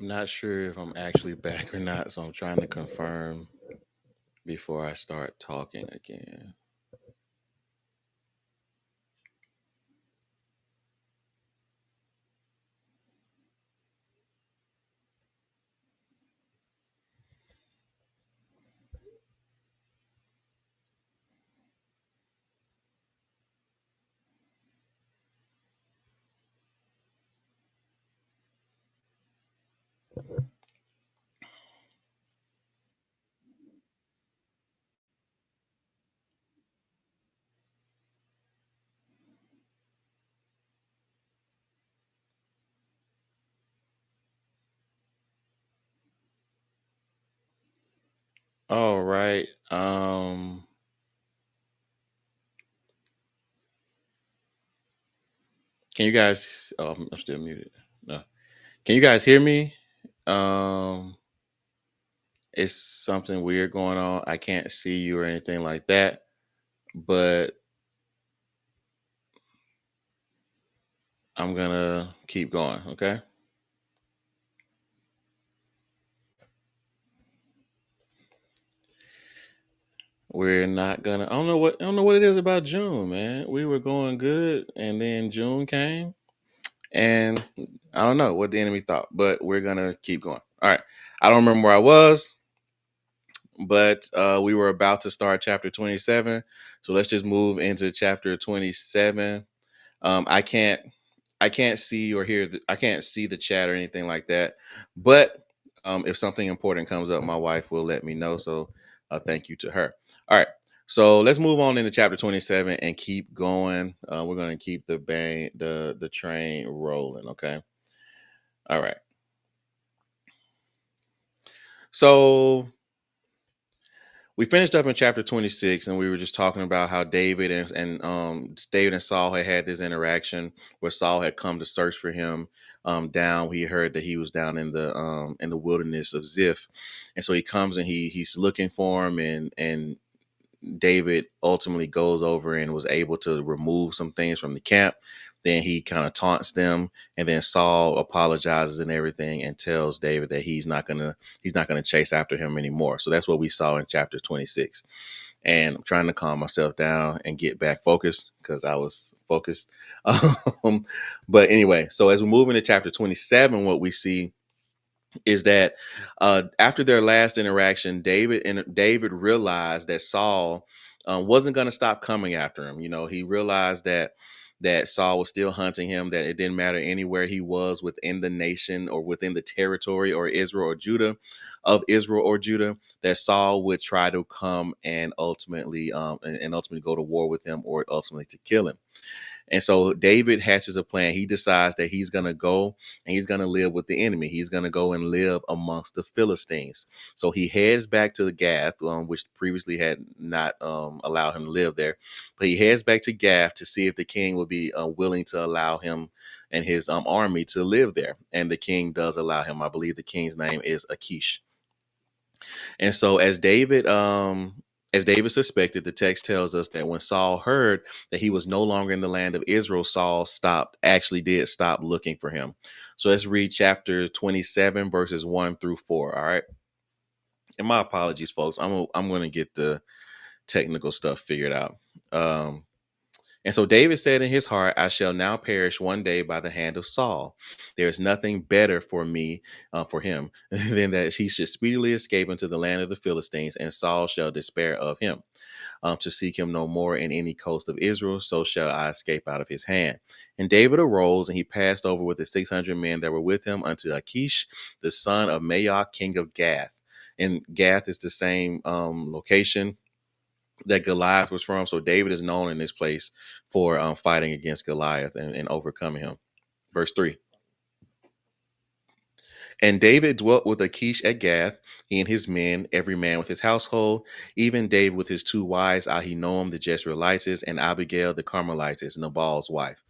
I'm not sure if I'm actually back or not, so I'm trying to confirm before I start talking again. All right. Can you guys? Oh, I'm still muted. No. Can you guys hear me? Um, it's something weird going on. I can't see you or anything like that, but I'm gonna keep going. Okay. We're not gonna. I don't know what it is about June, man. We were going good, and then June came, and I don't know what the enemy thought, but we're gonna keep going. All right. I don't remember where I was, but we were about to start chapter 27, so let's just move into chapter 27. I can't see or hear. I can't see the chat or anything like that, but if something important comes up, my wife will let me know. So thank you to her. All right. So let's move on into chapter 27 and keep going. We're going to keep the train rolling. Okay. All right. So we finished up in chapter 26, and we were just talking about how David and Saul had this interaction where Saul had come to search for him down. He heard that he was down in the wilderness of Ziph, and so he comes and he's looking for him, and David ultimately goes over and was able to remove some things from the camp. Then he kind of taunts them, and then Saul apologizes and everything, and tells David that he's not gonna chase after him anymore. So that's what we saw in chapter 26. And I'm trying to calm myself down and get back focused because I was focused. um, but anyway, so as we move into chapter 27, what we see is that after their last interaction, David realized that Saul wasn't going to stop coming after him. You know, he realized that Saul was still hunting him. That it didn't matter anywhere he was within the nation or within the territory or Israel or Judah, that Saul would try to come and ultimately go to war with him, or ultimately to kill him. And so David hatches a plan. He decides that he's going to go and he's going to live with the enemy. He's going to go and live amongst the Philistines. So he heads back to the Gath, which previously had not allowed him to live there. But he heads back to Gath to see if the king would be willing to allow him and his army to live there. And the king does allow him. I believe the king's name is Achish. And so as David suspected, the text tells us that when Saul heard that he was no longer in the land of Israel, Saul actually did stop looking for him. So let's read chapter 27, verses 1 through 4. All right. And my apologies, folks. I'm going to get the technical stuff figured out. Um, and so David said in his heart, I shall now perish one day by the hand of Saul. There is nothing better for me, for him, than that he should speedily escape into the land of the Philistines, and Saul shall despair of him. To seek him no more in any coast of Israel, so shall I escape out of his hand. And David arose, and he passed over with the 600 men that were with him unto Achish, the son of Maoch, king of Gath. And Gath is the same location that Goliath was from. So David is known in this place for fighting against Goliath and overcoming him. Verse 3. And David dwelt with Achish at Gath, he and his men, every man with his household, even David with his two wives, Ahinoam the Jezreelitess, and Abigail the Carmelitess, Nabal's wife.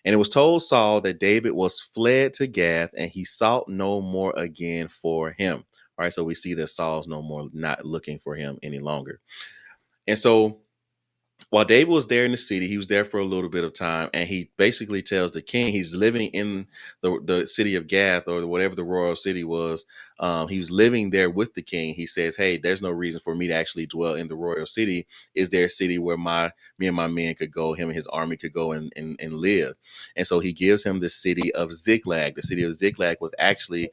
And it was told Saul that David was fled to Gath, and he sought no more again for him. All right, so we see that Saul's no more not looking for him any longer. And so While David was there in the city, he was there for a little bit of time, and he basically tells the king he's living in the city of Gath, or whatever the royal city was. He was living there with the king. He says, "Hey, there's no reason for me to actually dwell in the royal city. Is there a city where me and my men could go, him and his army could go and live?" And so he gives him the city of Ziklag. The city of Ziklag was actually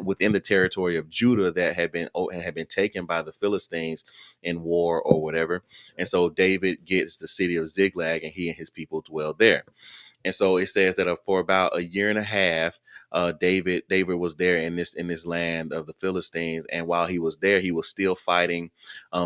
within the territory of Judah that had been taken by the Philistines in war or whatever. And so David gets the city of Ziklag, and he and his people dwell there. And so it says that for about a year and a half, David was there in this land of the Philistines, and while he was there, he was still fighting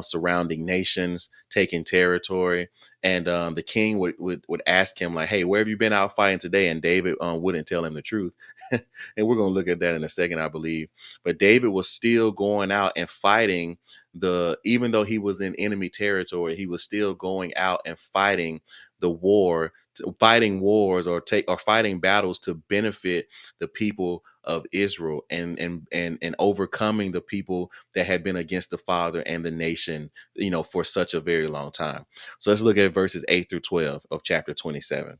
surrounding nations, taking territory. And the king would ask him like, "Hey, where have you been out fighting today?" And David wouldn't tell him the truth, and we're going to look at that in a second, I believe. But David was still going out and fighting even though he was in enemy territory, he was still going out and fighting the war fighting wars or fighting battles to benefit the people of Israel, and overcoming the people that had been against the father and the nation, for such a very long time. So let's look at verses 8 through 12 of chapter 27.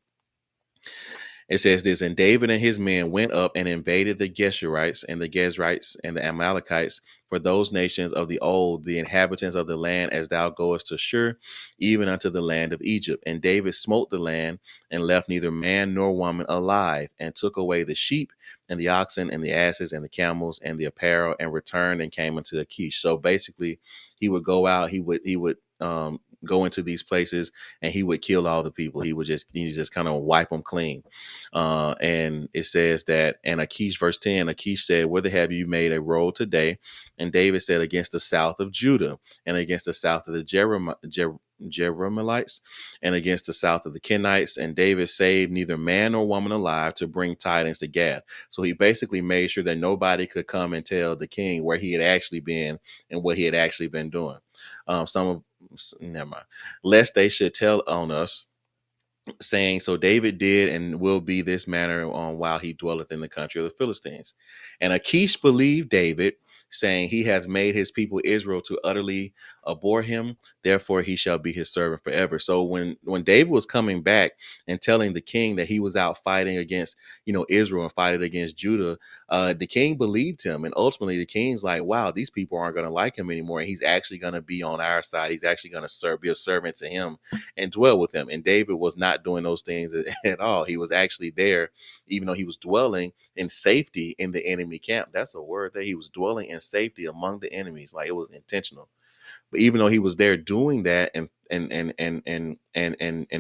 It says this: "And David and his men went up and invaded the Geshurites and the Gezrites and the Amalekites, for those nations of the old, the inhabitants of the land, as thou goest to Shur, even unto the land of Egypt. And David smote the land, and left neither man nor woman alive, and took away the sheep and the oxen and the asses and the camels and the apparel, and returned and came unto Achish." So basically, he would go out, he would go into these places, and he would kill all the people. He just kind of wipe them clean. And it says that, and Achish, verse 10, Achish said, "Whither have you made a road today?" And David said, "Against the south of Judah, and against the south of the Jeremites, and against the south of the Kenites." And David saved neither man nor woman alive to bring tidings to Gath. So he basically made sure that nobody could come and tell the king where he had actually been and what he had actually been doing. Never mind. Lest they should tell on us, saying, "So David did and will be this manner on while he dwelleth in the country of the Philistines." And Achish believed David, saying, "He hath made his people Israel to utterly abhor him, therefore he shall be his servant forever." So when David was coming back and telling the king that he was out fighting against Israel and fighting against Judah, the king believed him, and ultimately the king's like, "Wow, these people aren't going to like him anymore, and he's actually going to be on our side. He's actually going to be a servant to him and dwell with him." And David was not doing those things at all. He was actually there, even though he was dwelling in safety in the enemy camp. That's a word, that he was dwelling in safety among the enemies. Like, it was intentional. But even though he was there doing that and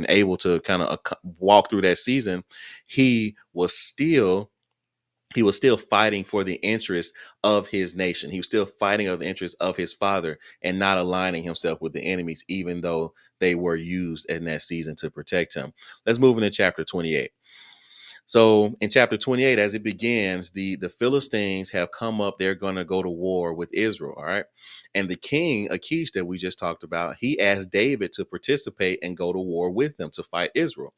able to kind of walk through that season, he was still fighting for the interest of his nation. He was still fighting of the interest of his father, and not aligning himself with the enemies, even though they were used in that season to protect him. Let's move into chapter 28. So in chapter 28, as it begins, the Philistines have come up. They're going to go to war with Israel. All right. And the king, Achish, that we just talked about, he asked David to participate and go to war with them to fight Israel.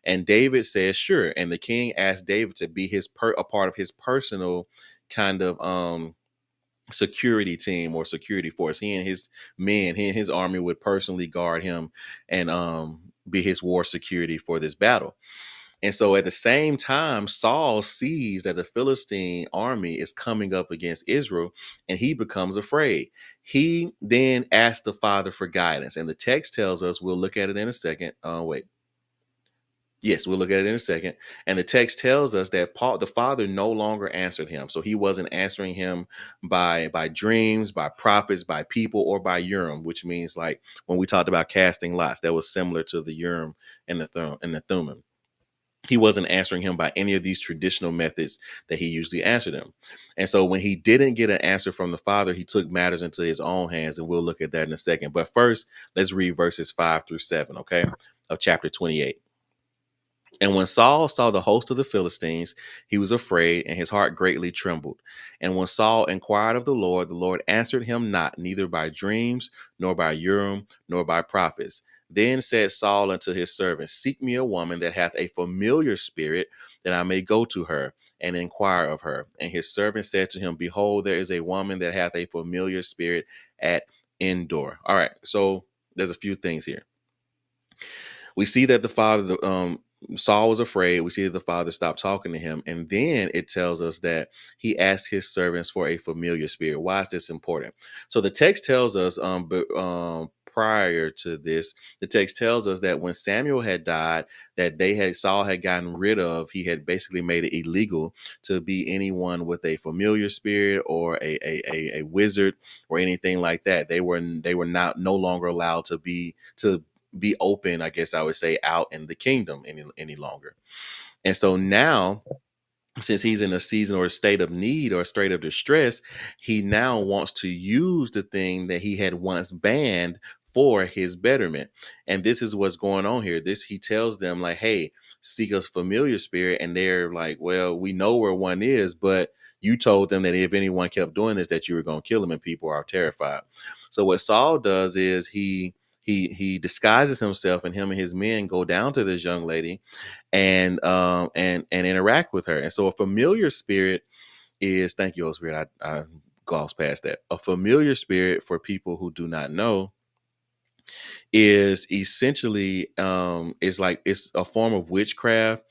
And David says, "Sure." And the king asked David to be a part of his personal kind of security team or security force. He and his men, he and his army would personally guard him and be his war security for this battle. And so at the same time, Saul sees that the Philistine army is coming up against Israel, and he becomes afraid. He then asks the father for guidance. And the text tells us, we'll look at it in a second. Wait. Yes, we'll look at it in a second. And the text tells us that Paul, the father, no longer answered him. So he wasn't answering him by dreams, by prophets, by people, or by Urim, which means, like when we talked about casting lots, that was similar to the Urim and the Thummim. He wasn't answering him by any of these traditional methods that he usually answered him. And so when he didn't get an answer from the father, he took matters into his own hands. And we'll look at that in a second. But first, let's read verses 5 through 7, okay, of chapter 28. "And when Saul saw the host of the Philistines, he was afraid, and his heart greatly trembled. And when Saul inquired of the Lord answered him not, neither by dreams, nor by Urim, nor by prophets. Then said Saul unto his servants, Seek me a woman that hath a familiar spirit, that I may go to her and inquire of her. And his servant said to him, Behold, there is a woman that hath a familiar spirit at Endor." All right, so there's a few things here. We see that the father, Saul was afraid. We see that the father stopped talking to him. And then it tells us that he asked his servants for a familiar spirit. Why is this important? So the text tells us, prior to this, the text tells us that when Samuel had died, that Saul had gotten rid of, he had basically made it illegal to be anyone with a familiar spirit or a wizard or anything like that. They were not no longer allowed to be open, I guess I would say, out in the kingdom any longer. And so now, since he's in a season or a state of need or a state of distress, he now wants to use the thing that he had once banned for his betterment. And this is what's going on here. This, he tells them like, hey, seek a familiar spirit. And they're like, well, we know where one is, but you told them that if anyone kept doing this, that you were going to kill them, and people are terrified. So what Saul does is he disguises himself, and him and his men go down to this young lady and interact with her. And so a familiar spirit is, thank you, Holy Spirit. I glossed past that. A familiar spirit, for people who do not know, is essentially is like, it's a form of witchcraft.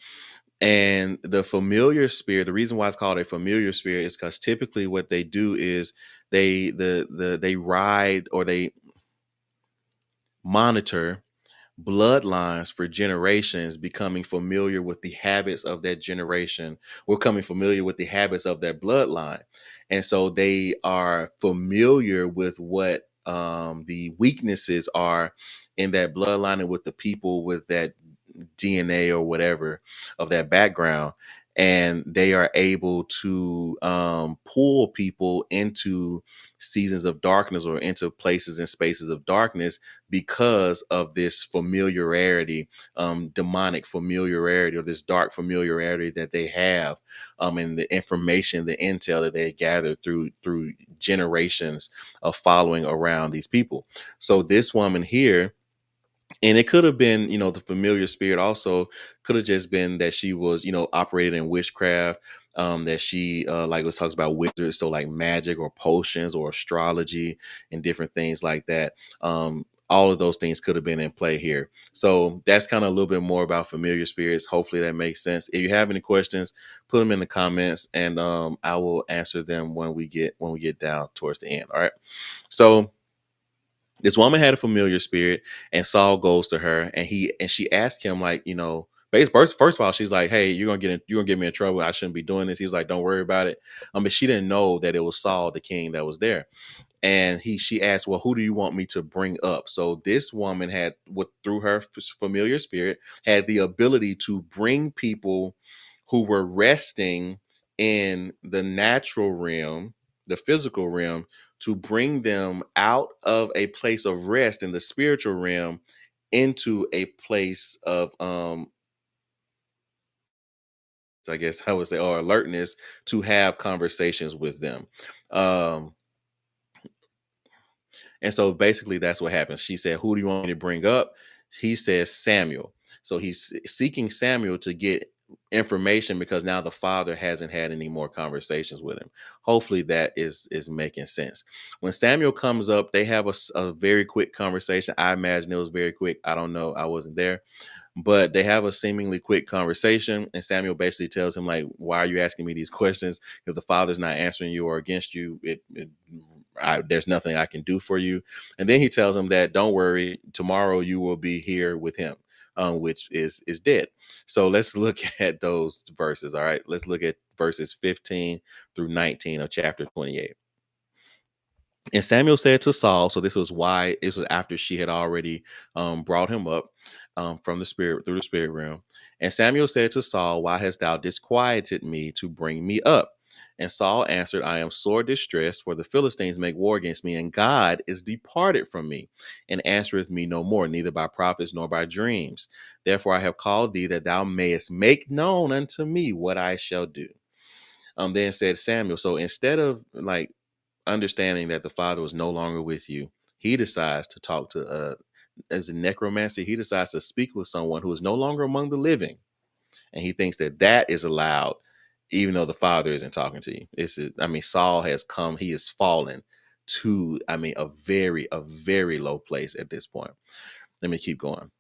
And the familiar spirit, the reason why it's called a familiar spirit is because typically what they do is they ride, or they monitor bloodlines for generations, becoming familiar with the habits of that generation. We're coming familiar with the habits of that bloodline. And so they are familiar with what the weaknesses are in that bloodline, and with the people with that DNA or whatever of that background. And they are able to pull people into seasons of darkness, or into places and spaces of darkness, because of this familiarity, demonic familiarity, or this dark familiarity that they have, and the information, the intel that they gathered through generations of following around these people. So this woman here, and it could have been, the familiar spirit also could have just been that she was, operated in witchcraft, that she, like it talks about wizards, so like magic or potions or astrology and different things like that. All of those things could have been in play here. So that's kind of a little bit more about familiar spirits. Hopefully that makes sense. If you have any questions, put them in the comments, and I will answer them when we get down towards the end. All right. So this woman had a familiar spirit, and Saul goes to her, and she asked him, like, first of all, she's like, hey, you're gonna get me in trouble. I shouldn't be doing this. He was like, don't worry about it. But she didn't know that it was Saul the king that was there. And she asked, well, who do you want me to bring up? So this woman had, through her familiar spirit, had the ability to bring people who were resting in the natural realm, the physical realm, to bring them out of a place of rest in the spiritual realm into a place of I guess I would say, or alertness, to have conversations with them. Um And so basically that's what happens. She said, who do you want me to bring up? He says Samuel. So he's seeking Samuel to get information, because now the father hasn't had any more conversations with him. Hopefully that is making sense. When Samuel comes up, they have a very quick conversation. I imagine it was very quick. I don't know. I wasn't there. But they have a seemingly quick conversation, and Samuel basically tells him, like, why are you asking me these questions? If the father's not answering you or against you, there's nothing I can do for you. And then he tells him that, don't worry, tomorrow you will be here with him, which is dead. So let's look at those verses. All right, let's look at verses 15 through 19 of chapter 28. And Samuel said to Saul, so this was after she had already brought him up from the spirit, through the spirit realm. And Samuel said to Saul, why hast thou disquieted me to bring me up? And Saul answered, I am sore distressed, for the Philistines make war against me, and God is departed from me, and answereth me no more, neither by prophets nor by dreams. Therefore I have called thee, that thou mayest make known unto me what I shall do. Then said Samuel, so instead of like understanding that the father was no longer with you, he decides to talk to as a necromancer, he decides to speak with someone who is no longer among the living, and he thinks that that is allowed, even though the father isn't talking to you. Saul has come, he has fallen to, a very low place at this point. Let me keep going.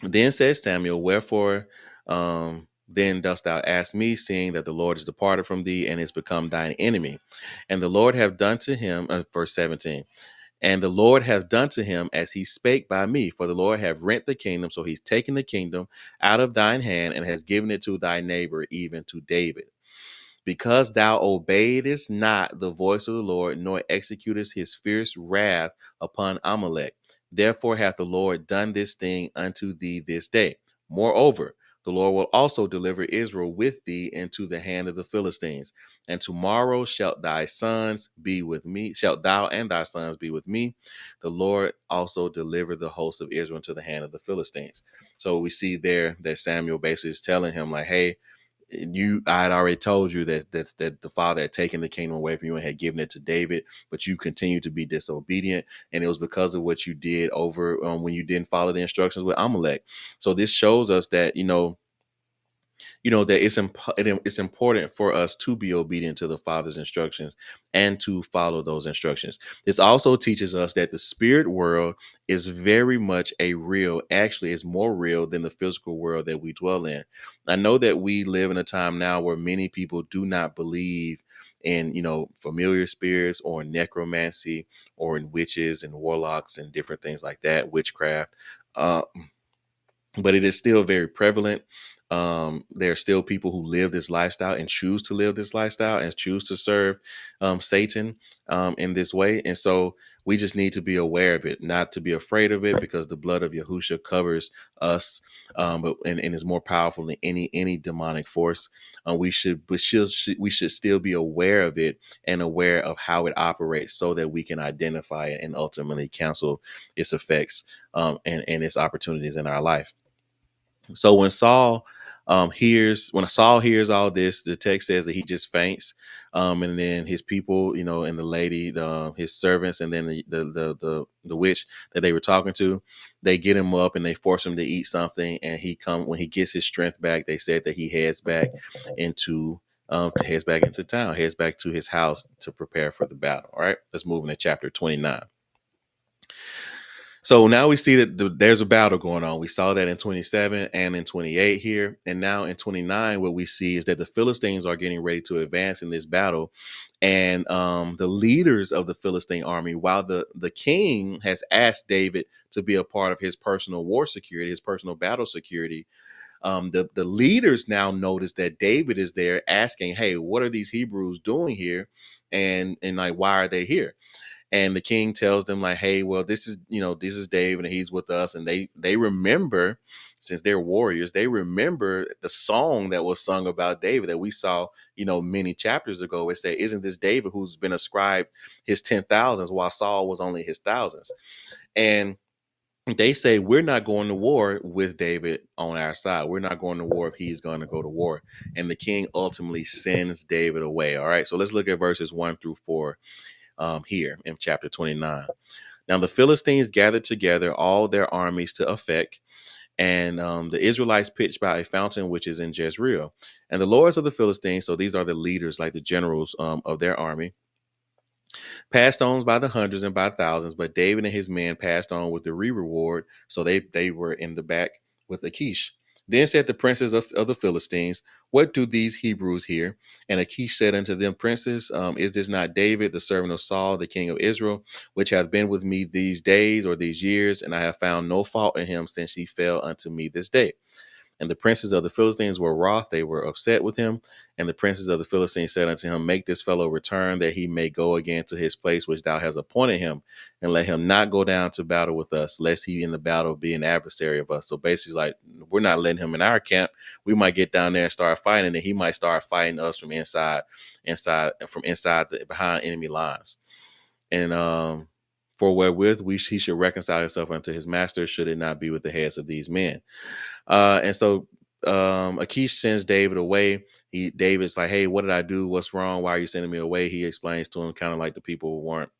Then said Samuel, wherefore then dost thou ask me, seeing that the Lord is departed from thee and is become thine enemy? And the Lord have done to him, verse 17, and the Lord hath done to him as he spake by me, for the Lord have rent the kingdom. So he's taken the kingdom out of thine hand and has given it to thy neighbor, even to David. Because thou obeyedest not the voice of the Lord, nor executest his fierce wrath upon Amalek. Therefore hath the Lord done this thing unto thee this day. Moreover, the Lord will also deliver Israel with thee into the hand of the Philistines. And tomorrow shalt thy sons be with me, shalt thou and thy sons be with me. The Lord also deliver the host of Israel into the hand of the Philistines. So we see there that Samuel basically is telling him, like, hey, I had already told you that the father had taken the kingdom away from you and had given it to David, but you continued to be disobedient, and it was because of what you did over when you didn't follow the instructions with Amalek. So this shows us that that it's important for us to be obedient to the Father's instructions and to follow those instructions. This also teaches us that the spirit world is very much actually is more real than the physical world that we dwell in. I know that we live in a time now where many people do not believe in, familiar spirits or in necromancy or in witches and warlocks and different things like that, witchcraft. Uh, but it is still very prevalent. There are still people who live this lifestyle and choose to live this lifestyle and choose to serve Satan in this way. And so we just need to be aware of it, not to be afraid of it, because the blood of Yahusha covers us, and is more powerful than any demonic force. We should still be aware of it and aware of how it operates, so that we can identify it and ultimately cancel its effects and its opportunities in our life. So when Saul hears all this, the text says that he just faints, and then his people, and the lady, his servants, and then the witch that they were talking to, they get him up and they force him to eat something, and when he gets his strength back, they said that he heads back into town, heads back to his house to prepare for the battle. All right, let's move into chapter 29. So now we see that there's a battle going on. We saw that in 27 and in 28 here. And now in 29, what we see is that the Philistines are getting ready to advance in this battle. And the leaders of the Philistine army, while the king has asked David to be a part of his personal war security, his personal battle security, the leaders now notice that David is there asking, hey, what are these Hebrews doing here? And like, why are they here? And the king tells them, like, hey, well, this is David and he's with us. And they remember, since they're warriors, they remember the song that was sung about David that we saw, many chapters ago. It said, isn't this David who's been ascribed his 10,000s while Saul was only his thousands? And they say, we're not going to war with David on our side. We're not going to war if he's going to go to war. And the king ultimately sends David away. All right. So let's look at verses 1-4 here in chapter 29. Now the Philistines gathered together all their armies to Aphek, and the Israelites pitched by a fountain which is in Jezreel. And the lords of the Philistines, so these are the leaders, like the generals of their army, passed on by the hundreds and by thousands, but David and his men passed on with the reward. So they were in the back with Achish. Then said the princes of the Philistines, what do these Hebrews here? And Achish said unto them, princes, is this not David, the servant of Saul, the king of Israel, which hath been with me these days or these years, and I have found no fault in him since he fell unto me this day? And the princes of the Philistines were wroth, they were upset with him. And the princes of the Philistines said unto him, make this fellow return, that he may go again to his place which thou hast appointed him, and let him not go down to battle with us, lest he in the battle be an adversary of us. So basically, like, we're not letting him in our camp. We might get down there and start fighting, and he might start fighting us from behind enemy lines. And for wherewith he should reconcile himself unto his master, should it not be with the heads of these men. And so Achish sends David away. David's like, hey, what did I do? What's wrong? Why are you sending me away? He explains to him, kind of like the people weren't,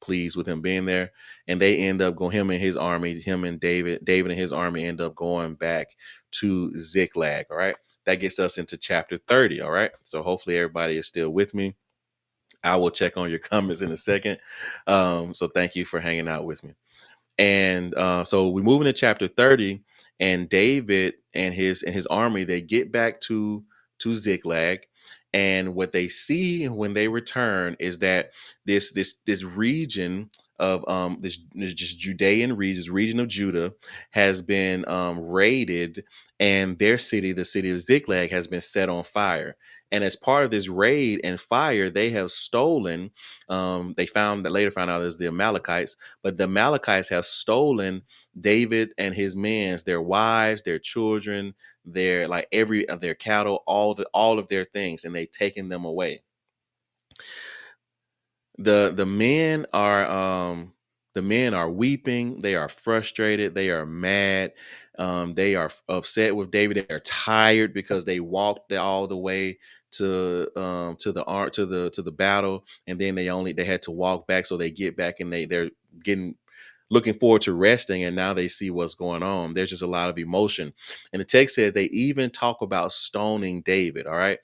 pleased with him being there. And they end up going, him and David and his army end up going back to Ziklag. All right. That gets us into chapter 30. All right. So hopefully everybody is still with me. I will check on your comments in a second. So thank you for hanging out with me. And so we move into chapter 30. And David and his army, they get back to Ziklag. And what they see when they return is that this region of this just Judean region, this region of Judah, has been raided, and their city, the city of Ziklag, has been set on fire. And as part of this raid and fire, they have stolen. They found that later found out it was the Amalekites, but the Amalekites have stolen David and his men, their wives, their children, their like every of their cattle, all of their things, and they've taken them away. The men are weeping, they are frustrated, they are mad, they are upset with David. They are tired because they walked all the way to the battle, and then they had to walk back. So they get back, and they're getting looking forward to resting, and now they see what's going on. There's just a lot of emotion. And the text says they even talk about stoning David. All right.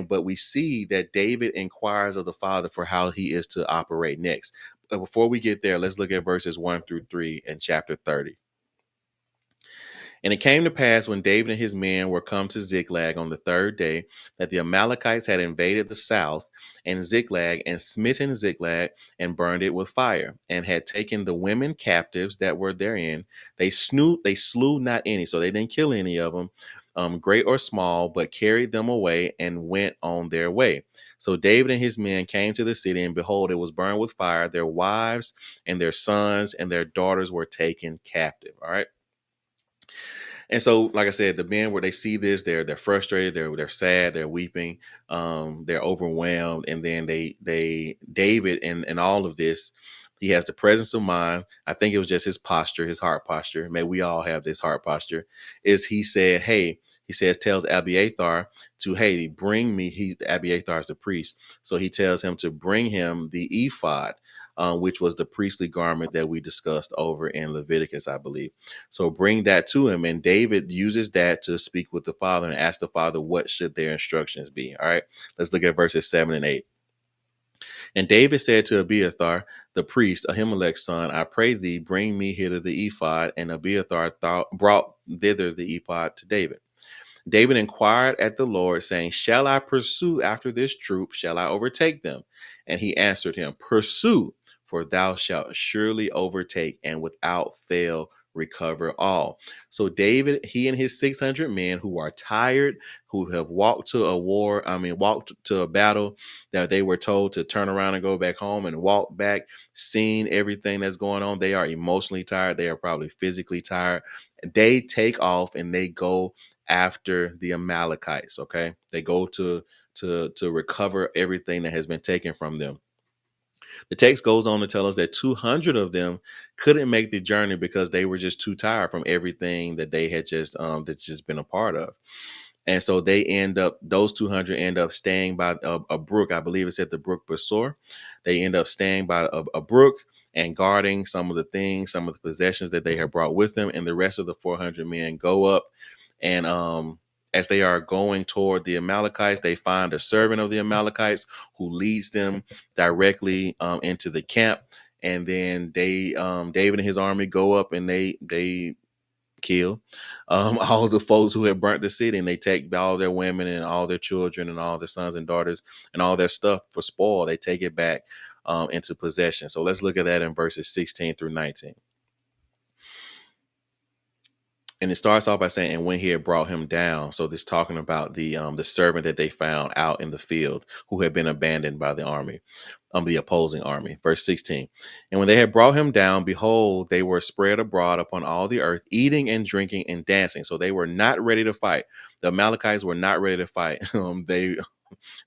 But we see that David inquires of the Father for how he is to operate next. But before we get there, let's look at verses 1 through 3 in chapter 30. And it came to pass, when David and his men were come to Ziklag on the third day, that the Amalekites had invaded the south and Ziklag, and smitten Ziklag, and burned it with fire, and had taken the women captives that were therein. They slew not any, so they didn't kill any of them, great or small, but carried them away and went on their way. So David and his men came to the city, and behold, it was burned with fire. Their wives and their sons and their daughters were taken captive. All right. And so, like I said, the men, where they see this, they're frustrated, they're sad, they're weeping, they're overwhelmed, and then they David and all of this, he has the presence of mind. I think it was just his posture, his heart posture. May we all have this heart posture. Is he said, hey, he says, tells Abiathar to, hey, bring me. Abiathar is the priest, so he tells him to bring him the ephod, which was the priestly garment that we discussed over in Leviticus, I believe. So bring that to him. And David uses that to speak with the Father and ask the Father, what should their instructions be? All right, let's look at verses 7 and 8. And David said to Abiathar, the priest, Ahimelech's son, I pray thee, bring me hither the ephod. And Abiathar brought thither the ephod to David. David inquired at the Lord, saying, shall I pursue after this troop? Shall I overtake them? And he answered him, pursue, for thou shalt surely overtake, and without fail recover all. So David, he and his 600 men, who are tired, who have walked to walked to a battle that they were told to turn around and go back home, and walk back, seeing everything that's going on. They are emotionally tired. They are probably physically tired. They take off and they go after the Amalekites. Okay, they go to recover everything that has been taken from them. The text goes on to tell us that 200 of them couldn't make the journey because they were just too tired from everything that they had that's just been a part of. And so those 200 end up staying by a brook. I believe it's at the brook Besor. They end up staying by a brook and guarding some of the things, some of the possessions that they had brought with them. And the rest of the 400 men go up, and as they are going toward the Amalekites, they find a servant of the Amalekites who leads them directly into the camp. And then David and his army go up, and they kill all the folks who had burnt the city, and they take all their women and all their children and all their sons and daughters and all their stuff for spoil. They take it back into possession. So let's look at that in verses 16 through 19. And it starts off by saying, and when he had brought him down. So this talking about the servant that they found out in the field, who had been abandoned by the army, the opposing army. Verse 16. And when they had brought him down, behold, they were spread abroad upon all the earth, eating and drinking and dancing. So they were not ready to fight. The Amalekites were not ready to fight.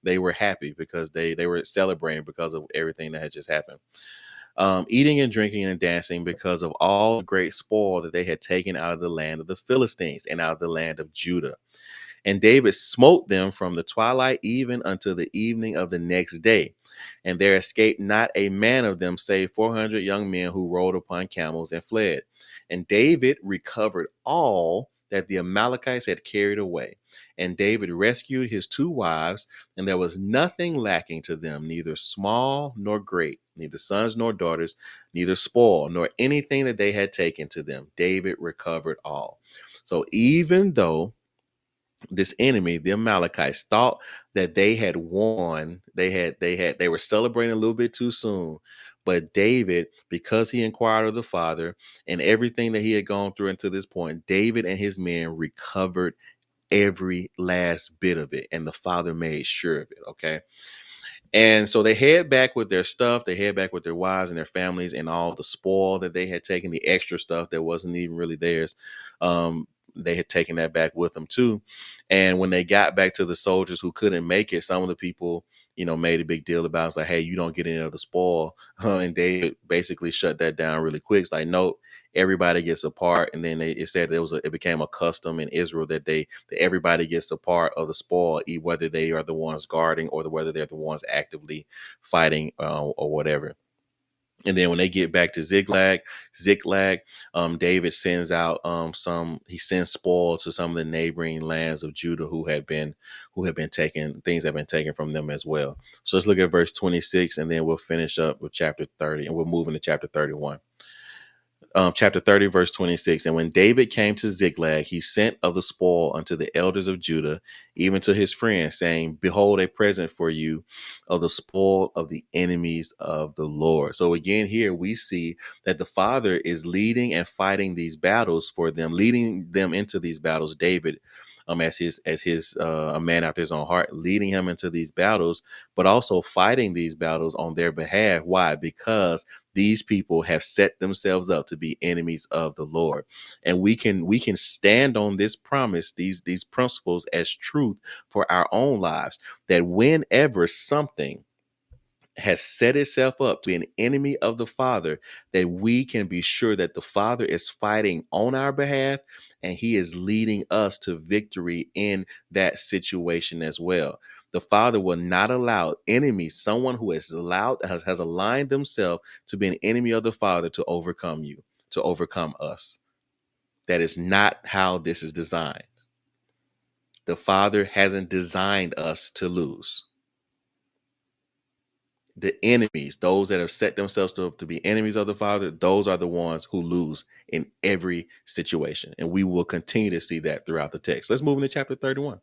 They were happy because they were celebrating because of everything that had just happened. Eating and drinking and dancing because of all the great spoil that they had taken out of the land of the Philistines and out of the land of Judah. And David smote them from the twilight even until the evening of the next day. And there escaped not a man of them, save 400 young men who rode upon camels and fled. And David recovered all that the Amalekites had carried away. And David rescued his 2 wives, and there was nothing lacking to them, neither small nor great, neither sons nor daughters, neither spoil, nor anything that they had taken to them. David recovered all. So even though this enemy, the Amalekites, thought that they had won, they were celebrating a little bit too soon. But David, because he inquired of the Father and everything that he had gone through until this point, David and his men recovered every last bit of it, and the Father made sure of it. Okay. And so they head back with their stuff. They head back with their wives and their families and all the spoil that they had taken, the extra stuff that wasn't even really theirs. They had taken that back with them too. And when they got back to the soldiers who couldn't make it, some of the people, made a big deal about it. It's like, hey, you don't get any of the spoil. And David basically shut that down really quick. It's like, no, everybody gets a part. And then it said it became a custom in Israel that everybody gets a part of the spoil, whether they are the ones guarding or whether they're the ones actively fighting or whatever. And then when they get back to Ziklag, David sends out he sends spoil to some of the neighboring lands of Judah who had been taken, things have been taken from them as well. So let's look at verse 26, and then we'll finish up with chapter 30, and we'll move into chapter 31. Chapter 30, verse 26. And when David came to Ziklag, he sent of the spoil unto the elders of Judah, even to his friends, saying, behold, a present for you of the spoil of the enemies of the Lord. So again, here we see that the Father is leading and fighting these battles for them, leading them into these battles. David, as his a man after his own heart, leading him into these battles, but also fighting these battles on their behalf. Why? Because these people have set themselves up to be enemies of the Lord. And we can stand on this promise, these principles as truth for our own lives, that whenever something has set itself up to be an enemy of the Father, that we can be sure that the Father is fighting on our behalf and he is leading us to victory in that situation as well. The Father will not allow enemies, someone who has aligned themselves to be an enemy of the Father, to overcome you, to overcome us. That is not how this is designed. The Father hasn't designed us to lose. The enemies, those that have set themselves to be enemies of the Father, those are the ones who lose in every situation. And we will continue to see that throughout the text. Let's move into chapter 31.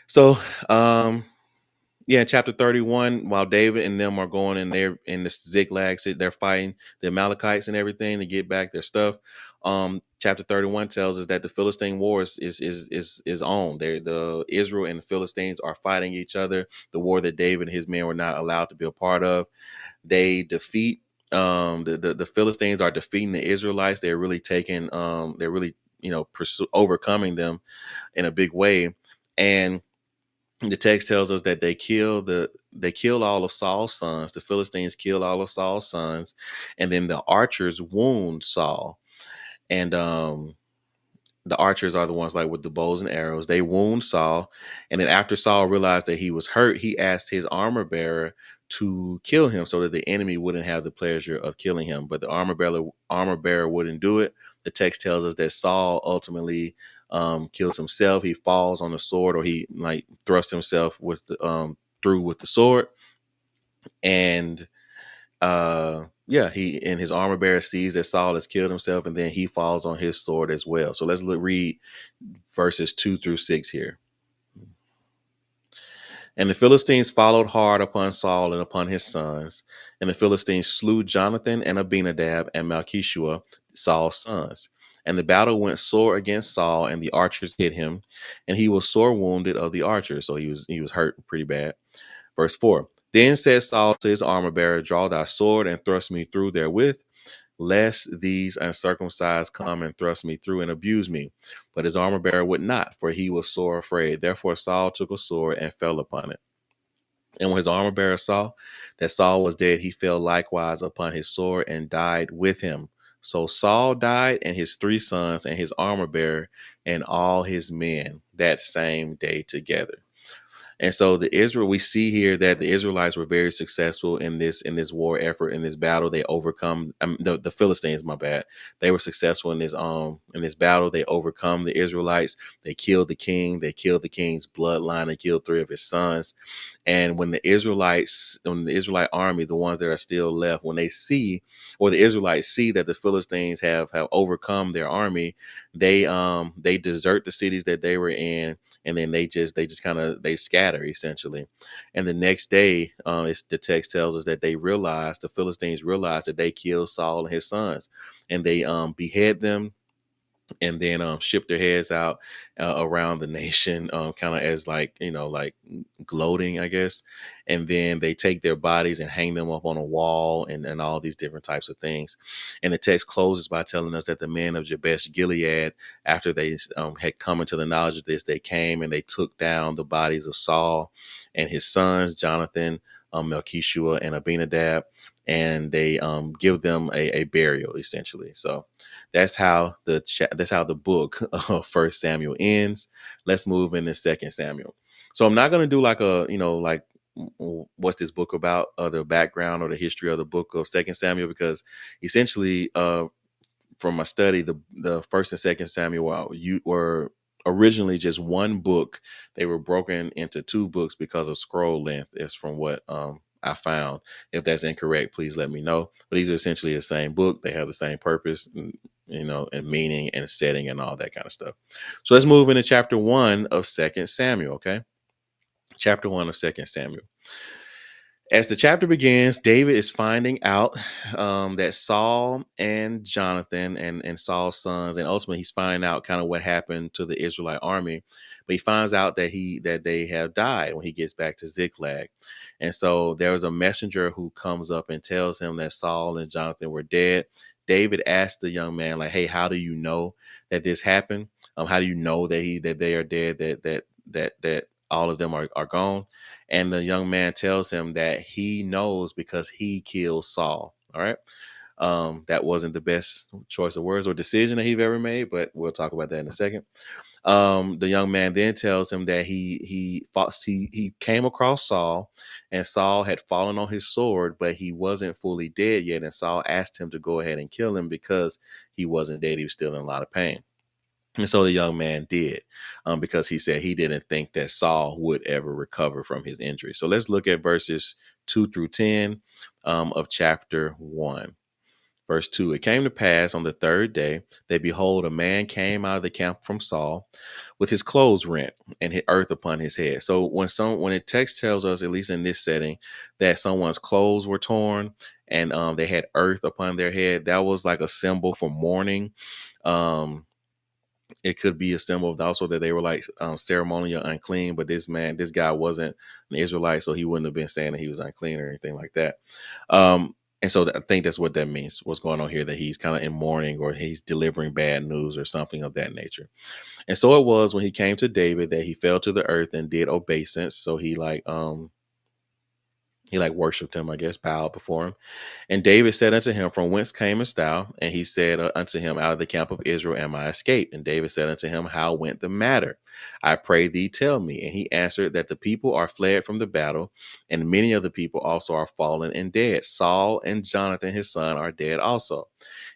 So, chapter 31, while David and them are going in there in the Ziklag, they're fighting the Amalekites and everything to get back their stuff. Chapter 31 tells us that the Philistine war is on. The Israel and the Philistines are fighting each other. The war that David and his men were not allowed to be a part of. They defeat the Philistines are defeating the Israelites. They're really taking they're really overcoming them in a big way. And the text tells us that they killed all of Saul's sons. The Philistines killed all of Saul's sons, and then the archers wound Saul. And the archers are the ones like with the bows and arrows. They wound Saul, and then after Saul realized that he was hurt, he asked his armor bearer to kill him so that the enemy wouldn't have the pleasure of killing him. But the armor bearer wouldn't do it. The text tells us that Saul ultimately kills himself. He falls on the sword, or he thrusts himself with the through with the sword. And he and his armor bearer sees that Saul has killed himself, and then he falls on his sword as well. So let's read verses 2-6 here. And the Philistines followed hard upon Saul and upon his sons, and the Philistines slew Jonathan and Abinadab and Malchishua, Saul's sons. And the battle went sore against Saul, and the archers hit him, and he was sore wounded of the archers. So he was hurt pretty bad. Verse 4. Then said Saul to his armor bearer, draw thy sword and thrust me through therewith, lest these uncircumcised come and thrust me through and abuse me. But his armor bearer would not, for he was sore afraid. Therefore Saul took a sword and fell upon it. And when his armor bearer saw that Saul was dead, he fell likewise upon his sword and died with him. So Saul died, and his 3 sons, and his armor bearer, and all his men that same day together. And so we see here that the Israelites were very successful in this war effort, in this battle. They overcome the Philistines, my bad. They were successful in this battle. They overcome the Israelites. They killed the king. They killed the king's bloodline. They killed 3 of his sons. And when the Israelite army, the ones that are still left, when they see, or the Israelites see that the Philistines have overcome their army, they desert the cities that they were in, and then they just kind of they scatter essentially. And the next day, the text tells us that the Philistines realized that they killed Saul and his sons, and they behead them, and then ship their heads out around the nation, kind of as like gloating, I guess. And then they take their bodies and hang them up on a wall, and all these different types of things. And the text closes by telling us that the men of Jabesh Gilead, after they had come into the knowledge of this, they came and they took down the bodies of Saul and his sons, Jonathan, Melchishua, and Abinadab, and they give them a burial essentially. So that's how the book of First Samuel ends. Let's move into Second Samuel. So I'm not going to do like what's this book about, the background or the history of the book of Second Samuel, because essentially, from my study, the First and Second Samuel were originally just one book. They were broken into 2 books because of scroll length. Is from what I found. If that's incorrect, please let me know. But these are essentially the same book. They have the same purpose, and meaning and setting and all that kind of stuff. So let's move into chapter 1 of Second Samuel. Okay, chapter 1 of Second Samuel. As the chapter begins, David is finding out that Saul and Jonathan and Saul's sons, and ultimately he's finding out kind of what happened to the Israelite army. But he finds out that they have died when he gets back to Ziklag. And so there was a messenger who comes up and tells him that Saul and Jonathan were dead. David asked the young man, like, "Hey, how do you know that this happened? How do you know that they are dead? That all of them are gone?" And the young man tells him that he knows because he killed Saul. All right. That wasn't the best choice of words or decision that he've ever made, but we'll talk about that in a second. The young man then tells him that he came across Saul, and Saul had fallen on his sword, but he wasn't fully dead yet. And Saul asked him to go ahead and kill him because he wasn't dead. He was still in a lot of pain. And so the young man did, because he said he didn't think that Saul would ever recover from his injury. So let's look at verses 2 through 10 of chapter 1. Verse 2, it came to pass on the 3rd day that, behold, a man came out of the camp from Saul with his clothes rent and hit earth upon his head. So when the text tells us, at least in this setting, that someone's clothes were torn and they had earth upon their head, that was like a symbol for mourning. It could be a symbol of also that they were like ceremonial unclean, but this guy wasn't an Israelite, so he wouldn't have been saying that he was unclean or anything like that. And so I think that's what that means. What's going on here, that he's kind of in mourning, or he's delivering bad news or something of that nature. And so it was when he came to David that he fell to the earth and did obeisance. So he worshiped him, I guess, bowed before him. And David said unto him, From whence camest thou? And he said unto him, Out of the camp of Israel am I escaped. And David said unto him, How went the matter? I pray thee, tell me. And he answered, That the people are fled from the battle, and many of the people also are fallen and dead. Saul and Jonathan his son are dead also.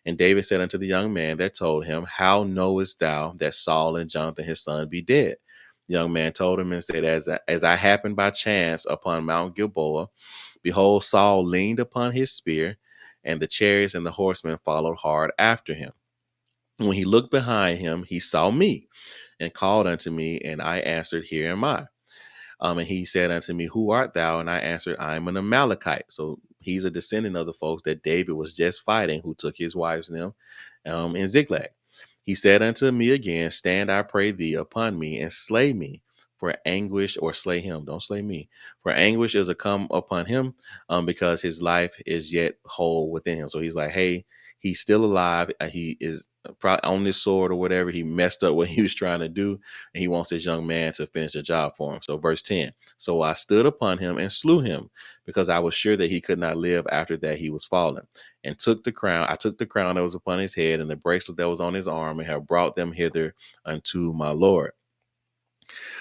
And David said unto the young man that told him, How knowest thou that Saul and Jonathan his son be dead? The young man told him and said, As I happened by chance upon Mount Gilboa, behold, Saul leaned upon his spear, and the chariots and the horsemen followed hard after him. When he looked behind him, he saw me and called unto me, and I answered, Here am I. And he said unto me, Who art thou? And I answered, I am an Amalekite. So he's a descendant of the folks that David was just fighting, who took his wives and them in Ziklag. He said unto me again, Stand, I pray thee, upon me, and slay me. For anguish, or slay him, don't slay me. For anguish is a come upon him, because his life is yet whole within him. So he's like, hey, he's still alive. He is probably on this sword or whatever. He messed up what he was trying to do, and he wants this young man to finish the job for him. So verse 10, so I stood upon him and slew him, because I was sure that he could not live after that he was fallen, and took the crown. I took the crown that was upon his head and the bracelet that was on his arm, and have brought them hither unto my Lord.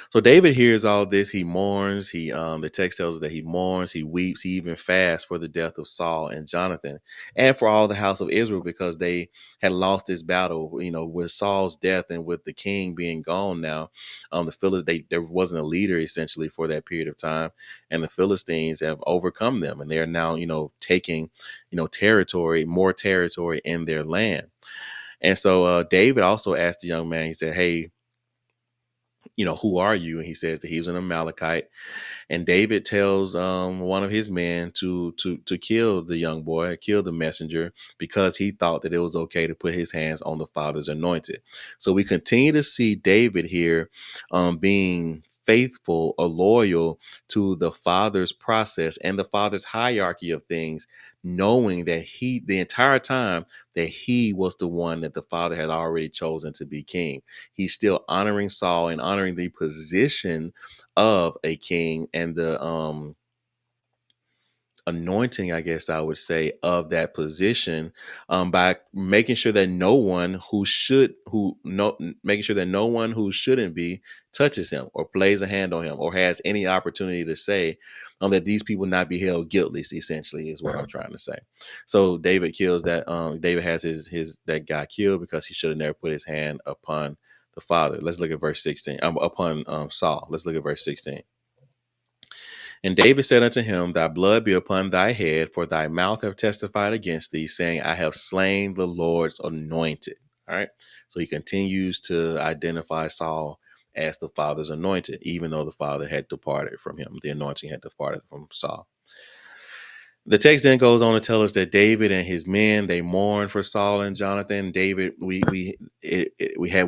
So David hears all this. He mourns. The text tells us that he mourns, he weeps, he even fasts for the death of Saul and Jonathan, and for all the house of Israel, because they had lost this battle. With Saul's death and with the king being gone now, the Philistines, there wasn't a leader essentially for that period of time, and the Philistines have overcome them, and they are now taking more territory in their land. And so David also asked the young man. He said, "Hey, who are you?" And he says that he was an Amalekite. And David tells one of his men to kill the young boy, kill the messenger, because he thought that it was okay to put his hands on the father's anointed. So we continue to see David here being faithful or loyal to the father's process and the father's hierarchy of things, knowing that the entire time, that he was the one that the father had already chosen to be king. He's still honoring Saul and honoring the position of a king and the anointing, I guess I would say, of that position, by making sure that no one making sure that no one who shouldn't be touches him or plays a hand on him or has any opportunity to say that these people not be held guiltless, essentially, is what I'm trying to say. So David kills that. David has his that guy killed because he should have never put his hand upon the father. Let's look at verse 16. Upon Saul. Let's look at verse 16. And David said unto him, Thy blood be upon thy head, for thy mouth have testified against thee, saying, I have slain the Lord's anointed. All right. So he continues to identify Saul as the father's anointed, even though the father had departed from him. The anointing had departed from Saul. The text then goes on to tell us that David and his men, they mourn for Saul and Jonathan. David, we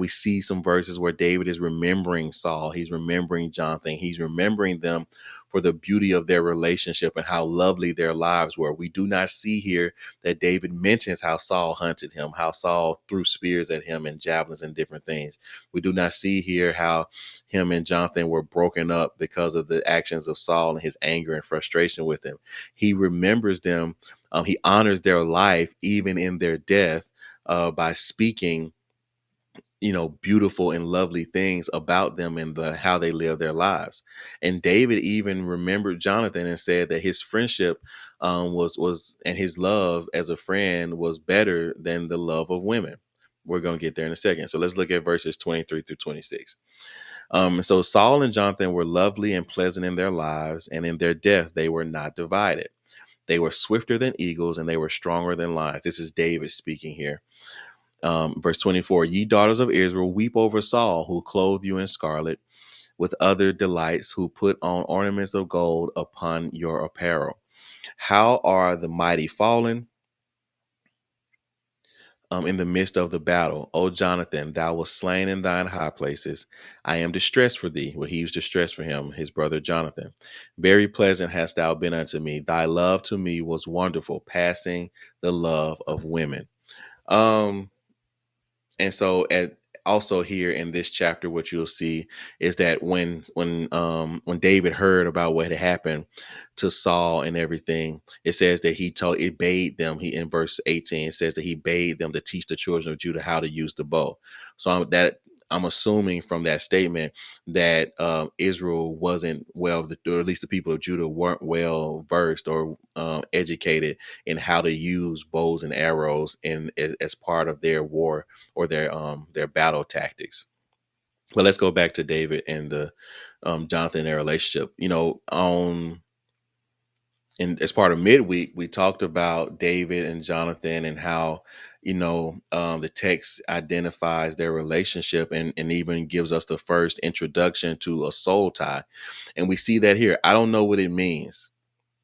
see some verses where David is remembering Saul. He's remembering Jonathan. He's remembering them for the beauty of their relationship and how lovely their lives were. We do not see here that David mentions how Saul hunted him, how Saul threw spears at him and javelins and different things. We do not see here how him and Jonathan were broken up because of the actions of Saul and his anger and frustration with him. He remembers them. He honors their life even in their death by speaking beautiful and lovely things about them and how they live their lives. And David even remembered Jonathan and said that his friendship was and his love as a friend was better than the love of women. We're going to get there in a second. So let's look at verses 23 through 26. So Saul and Jonathan were lovely and pleasant in their lives, and in their death they were not divided. They were swifter than eagles, and they were stronger than lions. This is David speaking here. Verse 24, Ye daughters of Israel, weep over Saul, who clothed you in scarlet, with other delights, who put on ornaments of gold upon your apparel. How are the mighty fallen in the midst of the battle? O Jonathan, thou wast slain in thine high places. I am distressed for thee. Well, he was distressed for him, his brother Jonathan. Very pleasant hast thou been unto me. Thy love to me was wonderful, passing the love of women. And so also here in this chapter, what you'll see is that when David heard about what had happened to Saul and everything, it says that it bade them. In verse 18, it says that he bade them to teach the children of Judah how to use the bow. So I'm assuming from that statement that Israel wasn't or at least the people of Judah weren't well versed or educated in how to use bows and arrows as part of their war or their battle tactics. But let's go back to David and the Jonathan and their relationship. And as part of midweek, we talked about David and Jonathan and how the text identifies their relationship and even gives us the first introduction to a soul tie. And we see that here. I don't know what it means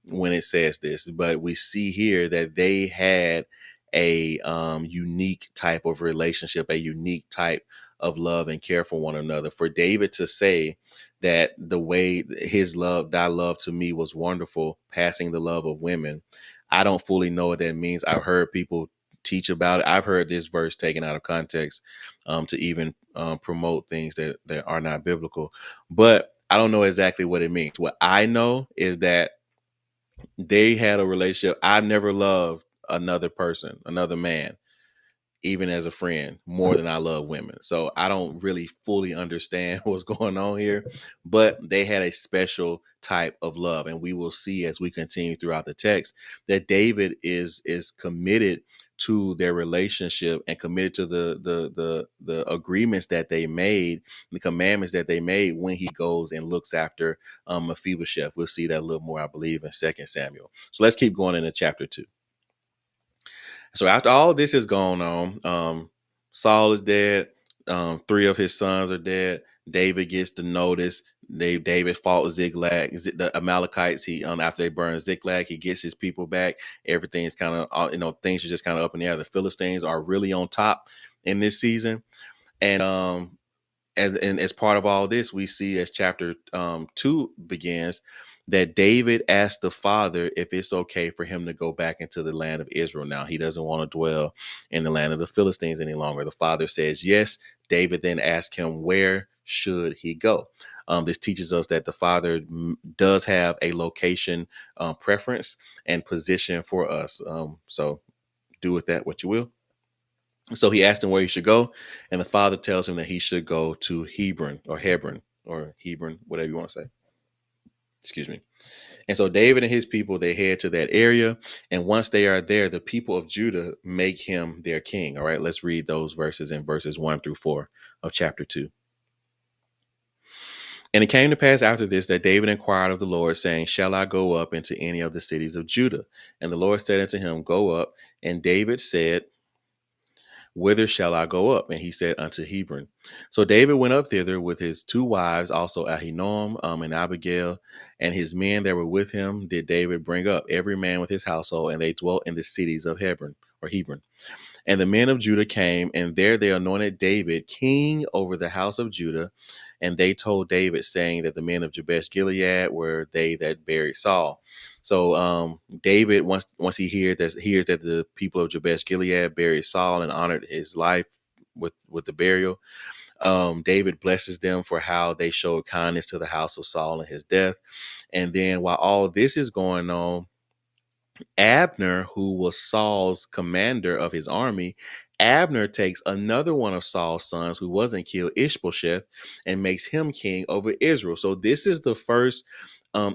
when it says this, but we see here that they had a unique type of relationship, a unique type of love and care for one another. For David to say that the way thy love to me was wonderful, passing the love of women, I don't fully know what that means. I've heard people teach about it. I've heard this verse taken out of context to even promote things that are not biblical, but I don't know exactly what it means. What I know is that they had a relationship. I've never loved another person, another man, even as a friend, more than I love women. So I don't really fully understand what's going on here, but they had a special type of love. And we will see as we continue throughout the text that David is committed to their relationship and committed to the agreements that they made, the commandments that they made when he goes and looks after Mephibosheth. We'll see that a little more, I believe, in 2 Samuel. So let's keep going into chapter 2. So after all this has gone on, Saul is dead. 3 of his sons are dead. David gets the notice. David fought Ziklag, the Amalekites. He after they burned Ziklag, he gets his people back. Everything's kind of things are just kind of up in the air. The Philistines are really on top in this season, and as part of all this, we see as chapter 2 begins that David asked the father if it's okay for him to go back into the land of Israel. Now he doesn't want to dwell in the land of the Philistines any longer. The father says yes. David then asks him, where should he go? This teaches us that the father does have a location preference and position for us. So do with that what you will. So he asked him where he should go, and the father tells him that he should go to Hebron, whatever you want to say. Excuse me. And so David and his people, they head to that area. And once they are there, the people of Judah make him their king. All right, let's read those verses in verses 1-4 of chapter 2. And it came to pass after this that David inquired of the Lord, saying, shall I go up into any of the cities of Judah? And the Lord said unto him, go up. And David said, whither shall I go up? And he said, unto Hebron. So David went up thither with his 2 wives, also Ahinoam and Abigail, and his men that were with him did David bring up, every man with his household, and they dwelt in the cities of Hebron. And the men of Judah came, and there they anointed David king over the house of Judah. And they told David, saying that the men of Jabesh Gilead were they that buried Saul. So David, once he hears that the people of Jabesh Gilead buried Saul and honored his life with the burial, David blesses them for how they showed kindness to the house of Saul in his death. And then while all this is going on, Abner, who was Saul's commander of his army, Abner takes another one of Saul's sons who wasn't killed, Ishbosheth, and makes him king over Israel. So this is the first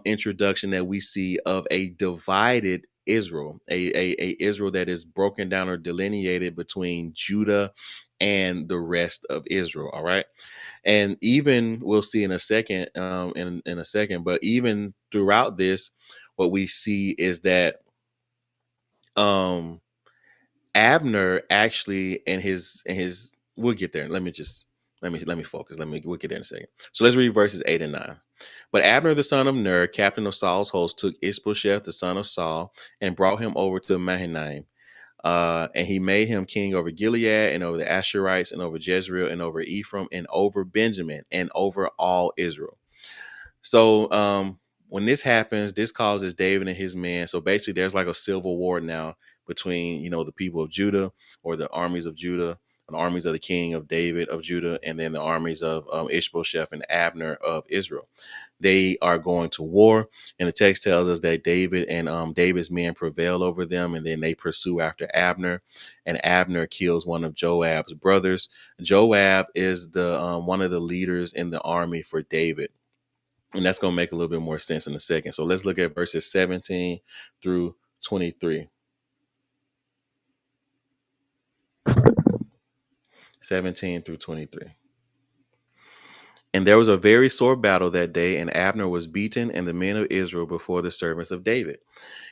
introduction that we see of a divided Israel, a Israel that is broken down or delineated between Judah and the rest of Israel. All right. And even we'll see in a second, but even throughout this, what we see is that Abner actually in his we'll get there. Let me focus. We'll get there in a second. So let's read verses 8 and 9. But Abner, the son of Ner, captain of Saul's host, took Ishbosheth, the son of Saul, and brought him over to Mahanaim. And he made him king over Gilead and over the Asherites and over Jezreel and over Ephraim and over Benjamin and over all Israel. So when this happens, this causes David and his men. So basically, there's like a civil war now between, the people of Judah, or the armies of Judah, and armies of the king of David of Judah, and then the armies of Ishbosheth and Abner of Israel. They are going to war, and the text tells us that David and David's men prevail over them, and then they pursue after Abner, and Abner kills one of Joab's brothers. Joab is the one of the leaders in the army for David. And that's going to make a little bit more sense in a second. So let's look at verses 17 through 23. 17 through 23. And there was a very sore battle that day, and Abner was beaten, and the men of Israel before the servants of David.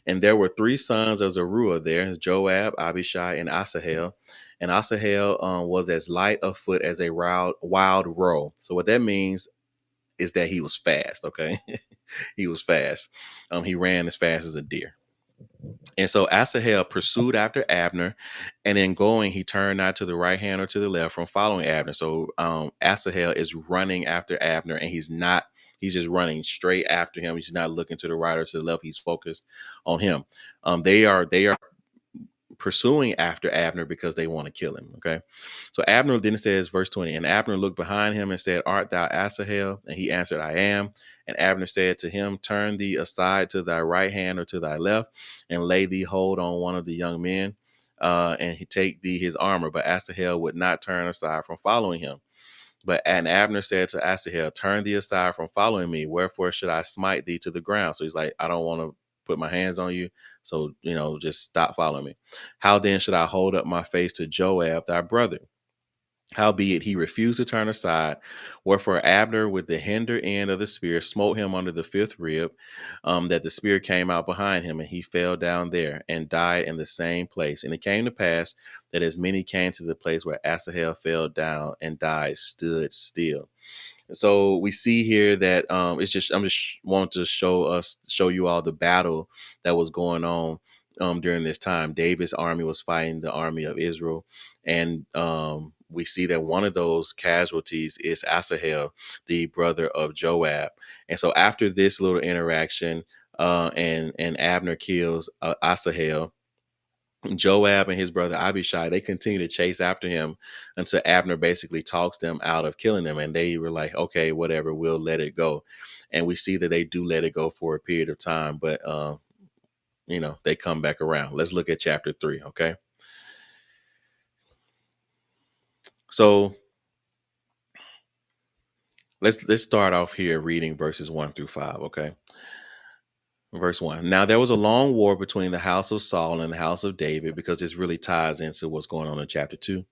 And there were 3 sons of Zeruiah there, Joab, Abishai, and Asahel. And Asahel was as light of foot as a wild roe. So what that means is that he was fast. Okay. He was fast. He ran as fast as a deer. And so Asahel pursued after Abner, and in going, he turned not to the right hand or to the left from following Abner. So Asahel is running after Abner, and he's just running straight after him. He's not looking to the right or to the left. He's focused on him. They are pursuing after Abner because they want to kill him. Okay. So Abner then says, verse 20, and Abner looked behind him and said, art thou Asahel? And he answered, I am. And Abner said to him, turn thee aside to thy right hand or to thy left, and lay thee hold on one of the young men. and he take thee his armor. But Asahel would not turn aside from following him. And Abner said to Asahel, turn thee aside from following me. Wherefore should I smite thee to the ground? So he's like, I don't want to put my hands on you. So, just stop following me. How then should I hold up my face to Joab, thy brother? Howbeit he refused to turn aside, wherefore Abner with the hinder end of the spear smote him under the fifth rib, that the spear came out behind him, and he fell down there and died in the same place. And it came to pass that as many came to the place where Asahel fell down and died, stood still. So we see here that I'm just want to show you all the battle that was going on during this time. David's army was fighting the army of Israel, and we see that one of those casualties is Asahel, the brother of Joab. And so after this little interaction, and Abner kills Asahel, Joab and his brother Abishai, they continue to chase after him until Abner basically talks them out of killing them. And they were like, okay, whatever, we'll let it go. And we see that they do let it go for a period of time, but, they come back around. Let's look at chapter 3. Okay. So let's start off here reading verses 1 through 5. Okay. Verse 1. Now there was a long war between the house of Saul and the house of David, because this really ties into what's going on in chapter 2.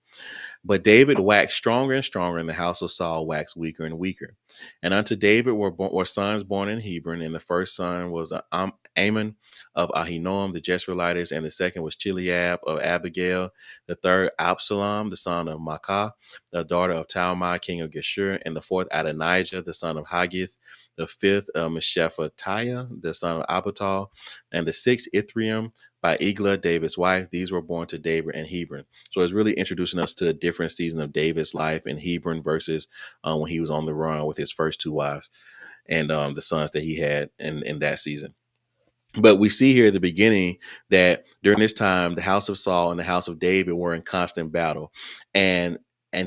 But David waxed stronger and stronger, and the house of Saul waxed weaker and weaker. And unto David were sons born in Hebron, and the first son was Ammon of Ahinoam, the Jezreelites, and the second was Chileab of Abigail, the third Absalom, the son of Maacah, the daughter of Talmai, king of Geshur, and the fourth Adonijah, the son of Haggith, the fifth Meshephatiah, the son of Abital, and the sixth Ithream by Eglah, David's wife. These were born to David in Hebron. So it's really introducing us to a different season of David's life in Hebron versus when he was on the run with his first two wives and the sons that he had in that season. But we see here at the beginning that during this time, the house of Saul and the house of David were in constant battle. And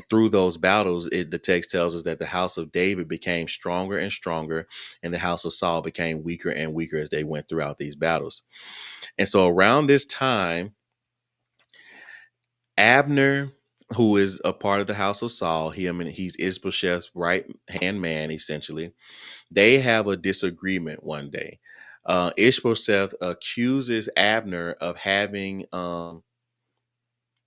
through those battles, the text tells us that the house of David became stronger and stronger, and the house of Saul became weaker and weaker as they went throughout these battles. And so around this time, Abner, who is a part of the house of Saul, he's Ishbosheth's right hand man, essentially. They have a disagreement one day. Ishbosheth accuses Abner of having an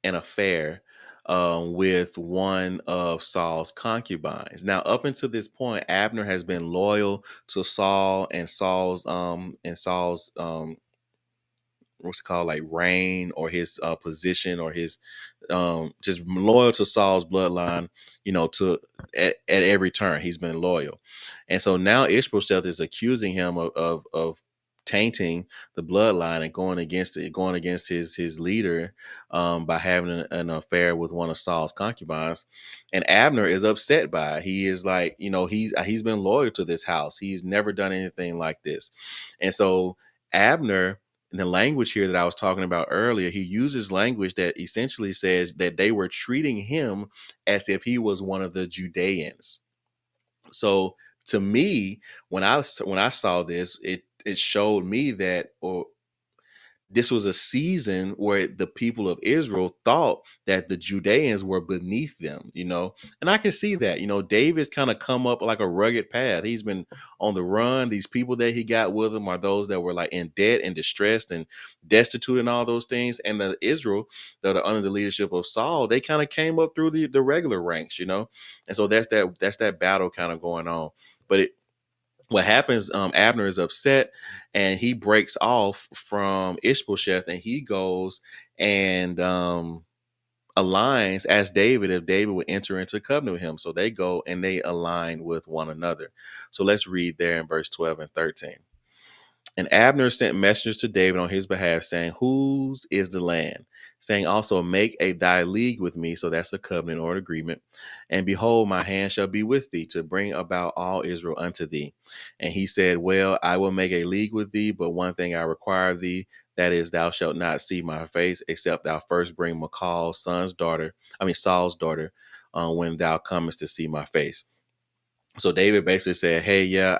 affair with one of Saul's concubines. Now, up until this point, Abner has been loyal to Saul and Saul's what's it called, like reign or his position or his just loyal to Saul's bloodline, to at every turn he's been loyal. And so now Ishbosheth is accusing him of tainting the bloodline and going against his leader by having an affair with one of Saul's concubines. And Abner is upset by it. He is like, he's been loyal to this house. He's never done anything like this. And so Abner, in the language here that I was talking about earlier, he uses language that essentially says that they were treating him as if he was one of the Judeans. So to me, when I saw this, it showed me that, or this was a season where the people of Israel thought that the Judeans were beneath them, and I can see that, David's kind of come up like a rugged path. He's been on the run. These people that he got with him are those that were like in debt and distressed and destitute and all those things. And the Israel that are under the leadership of Saul, they kind of came up through the regular ranks, and so that's that battle kind of going on. But what happens, Abner is upset and he breaks off from Ishbosheth and he goes and aligns, as David, if David would enter into covenant with him. So they go and they align with one another. So let's read there in verse 12 and 13. And Abner sent messengers to David on his behalf, saying, whose is the land? Saying also, make thy league with me. So that's a covenant or an agreement. And behold, my hand shall be with thee to bring about all Israel unto thee. And he said, well, I will make a league with thee, but one thing I require of thee, that is, thou shalt not see my face, except thou first bring Saul's daughter, when thou comest to see my face. So David basically said, hey, yeah,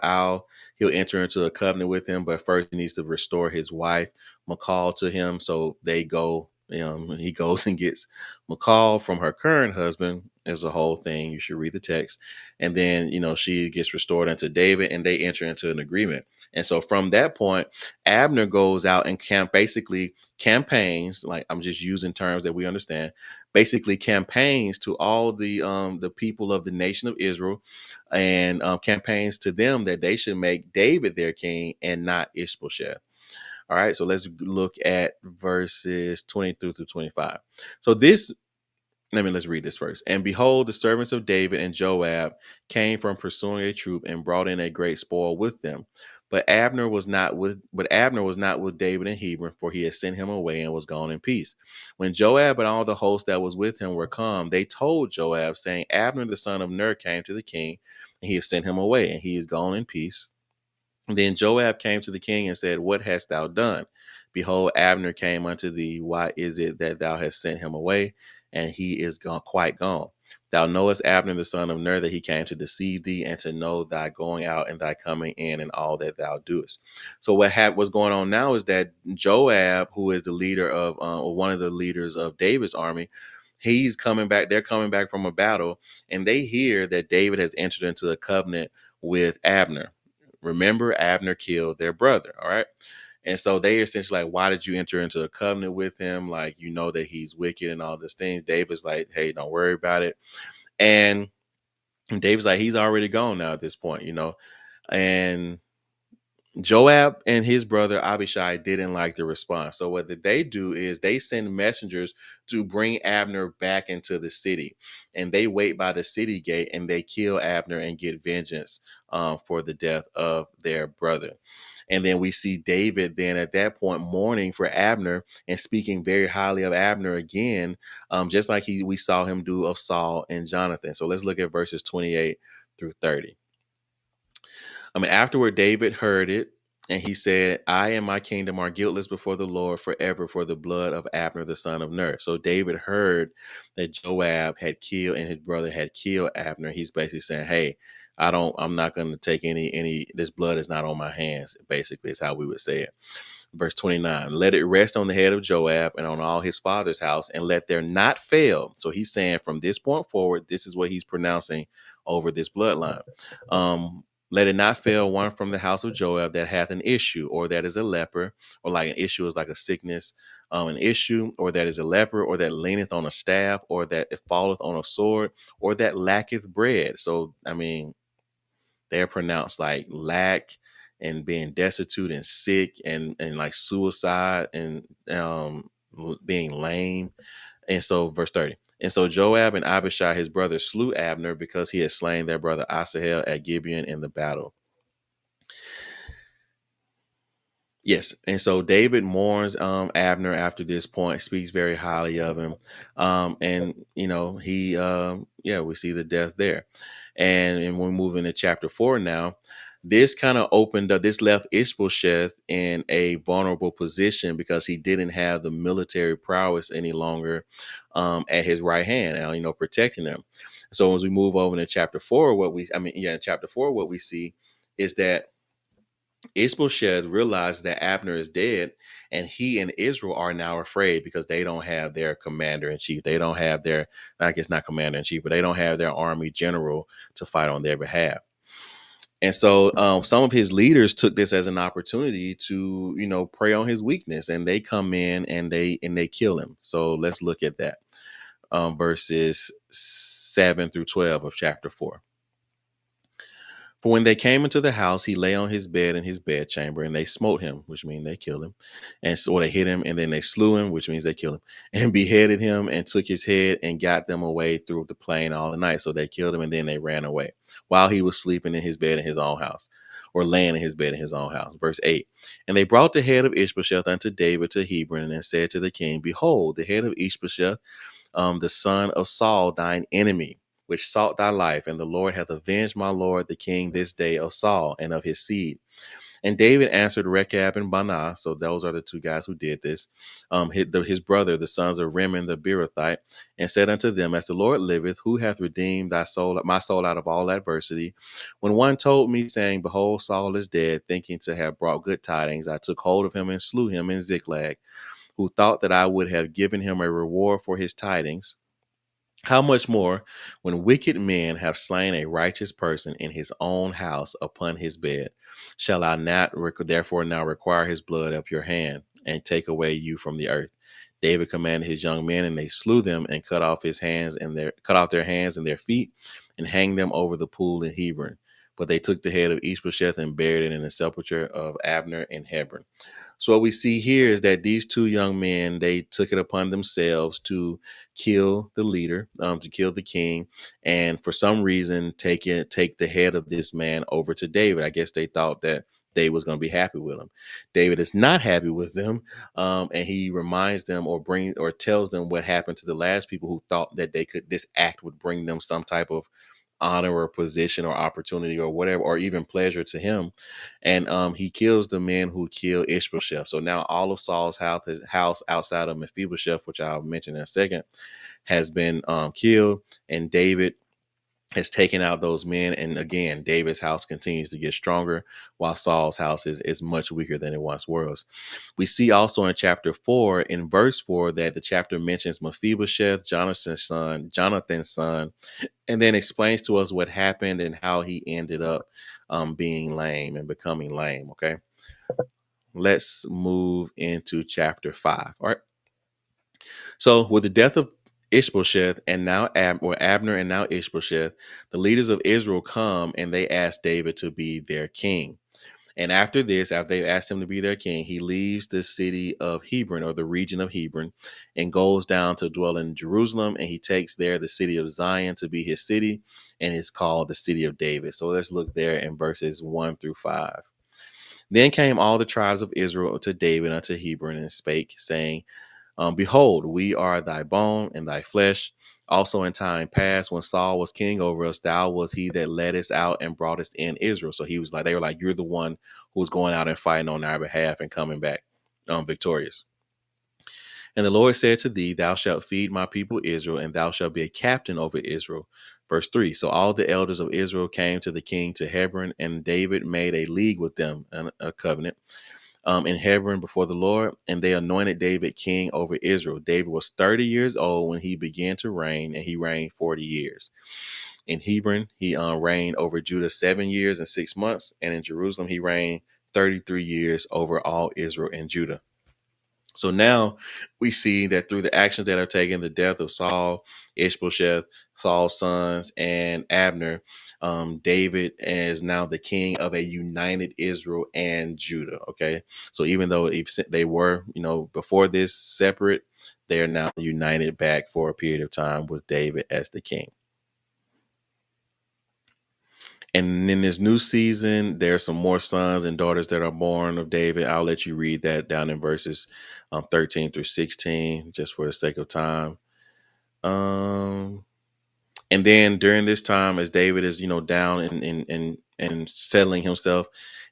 he'll enter into a covenant with him, but first he needs to restore his wife, Michal, to him. So they go He goes and gets McCall from her current husband. There's a whole thing. You should read the text. And then, she gets restored unto David and they enter into an agreement. And so from that point, Abner goes out and basically campaigns, like I'm just using terms that we understand, basically campaigns to all the people of the nation of Israel and campaigns to them that they should make David their king and not Ishbosheth. All right, so let's look at verses 22 through 25. So let's read this first. And behold, the servants of David and Joab came from pursuing a troop and brought in a great spoil with them. But Abner was not with David in Hebron, for he had sent him away and was gone in peace. When Joab and all the host that was with him were come, they told Joab, saying, Abner the son of Ner came to the king, and he has sent him away, and he is gone in peace. Then Joab came to the king and said, What hast thou done? Behold, Abner came unto thee. Why is it that thou hast sent him away? And he is gone, quite gone. Thou knowest Abner the son of Ner, that he came to deceive thee and to know thy going out and thy coming in and all that thou doest. So what's going on now is that Joab, who is the leader of or one of the leaders of David's army, he's coming back. They're coming back from a battle, and they hear that David has entered into a covenant with Abner. Remember, Abner killed their brother. All right. And so they essentially like, why did you enter into a covenant with him? Like, you know that he's wicked and all these things. David's like, hey, don't worry about it. And David's like, he's already gone now at this point. And Joab and his brother Abishai didn't like the response. So what they do is they send messengers to bring Abner back into the city. And they wait by the city gate and they kill Abner and get vengeance for the death of their brother. And then we see David then at that point mourning for Abner and speaking very highly of Abner again, just like we saw him do of Saul and Jonathan. So let's look at verses 28 through 30. Afterward, David heard it, and he said, I and my kingdom are guiltless before the Lord forever for the blood of Abner, the son of Ner. So David heard that Joab had killed and his brother had killed Abner. He's basically saying, hey, I'm not going to take this blood is not on my hands, basically, is how we would say it. Verse 29, let it rest on the head of Joab and on all his father's house, and let there not fail. So he's saying from this point forward, this is what he's pronouncing over this bloodline. Let it not fail one from the house of Joab that hath an issue, or that is a leper, or like an issue is like a sickness, an issue, or that is a leper, or that leaneth on a staff, or that it falleth on a sword, or that lacketh bread. So, they're pronounced like lack and being destitute and sick and like suicide and being lame. And so verse 30. And so Joab and Abishai, his brother, slew Abner because he had slain their brother Asahel at Gibeon in the battle. Yes. And so David mourns Abner after this point, speaks very highly of him. And, we see the death there. And when we move into chapter 4 now, this kind of opened up, this left Ishbosheth in a vulnerable position because he didn't have the military prowess any longer at his right hand, protecting him. So as we move over into chapter 4, in chapter 4, what we see is that Ishbosheth realizes that Abner is dead, and he and Israel are now afraid because they don't have their commander in chief. They don't have their, I guess not commander in chief, but they don't have their army general to fight on their behalf. And so some of his leaders took this as an opportunity to, prey on his weakness, and they come in and they kill him. So let's look at that. Verses 7 through 12 of chapter 4. For when they came into the house, he lay on his bed in his bedchamber, and they smote him, which means they killed him. And so they hit him, and then they slew him, which means they killed him, and beheaded him, and took his head and got them away through the plain all the night. So they killed him, and then they ran away while he was sleeping in his bed in his own house, or laying in his bed in his own house. Verse 8. And they brought the head of Ishbosheth unto David to Hebron, and said to the king, Behold, the head of Ishbosheth, the son of Saul, thine enemy, which sought thy life, and the Lord hath avenged my lord the king this day of Saul and of his seed. And David answered Rechab and Baanah, so those are the two guys who did this, his brother, the sons of Rimmon the Beerothite, and said unto them, As the Lord liveth, who hath redeemed my soul out of all adversity? When one told me, saying, Behold, Saul is dead, thinking to have brought good tidings, I took hold of him and slew him in Ziklag. who thought that I would have given him a reward for his tidings, how much more when wicked men have slain a righteous person in his own house upon his bed, shall I not therefore now require his blood of your hand and take away you from the earth? David commanded his young men, and they slew them and cut off their hands and their feet and hanged them over the pool in Hebron. But they took the head of Ishbosheth and buried it in the sepulchre of Abner in Hebron. So what we see here is that these two young men, they took it upon themselves to kill the leader, to kill the king, and for some reason take the head of this man over to David. I guess they thought that David was going to be happy with him. David is not happy with them, and he reminds them or tells them what happened to the last people who thought that this act would bring them some type of honor or position or opportunity or whatever, or even pleasure to him. And he kills the men who killed Ishbosheth. So now all of Saul's house outside of Mephibosheth, which I'll mention in a second, has been killed. And David has taken out those men. And again, David's house continues to get stronger while Saul's house is much weaker than it once was. We see also in chapter 4, in verse 4, that the chapter mentions Mephibosheth, Jonathan's son, and then explains to us what happened and how he ended up being lame and becoming lame. Okay, let's move into chapter 5. All right. So with the death of Ishbosheth and now Abner and now Ishbosheth, the leaders of Israel come and they ask David to be their king. And after this, after they've asked him to be their king, he leaves the city of Hebron, or the region of Hebron, and goes down to dwell in Jerusalem. And he takes there the city of Zion to be his city, and it's called the city of David. So let's look there in verses 1-5. Then came all the tribes of Israel to David unto Hebron and spake, saying, behold, we are thy bone and thy flesh. Also in time past, when Saul was king over us, thou was he that led us out and brought us in Israel. So they were like, you're the one who was going out and fighting on our behalf and coming back victorious. And the Lord said to thee, thou shalt feed my people Israel, and thou shalt be a captain over Israel. Verse 3. So all the elders of Israel came to the king to Hebron, and David made a league with them, a covenant, in Hebron before the Lord, and they anointed David king over Israel. David was 30 years old when he began to reign, and he reigned 40 years. In Hebron, he reigned over Judah 7 years and 6 months, and in Jerusalem, he reigned 33 years over all Israel and Judah. So now we see that through the actions that are taken, the death of Saul, Ishbosheth, Saul's sons, and Abner, David is now the king of a united Israel and Judah. Okay. So even though they were, before this separate, they are now united back for a period of time with David as the king. And in this new season, there are some more sons and daughters that are born of David. I'll let you read that down in verses 13-16, just for the sake of time. And then during this time, as David is, down and settling himself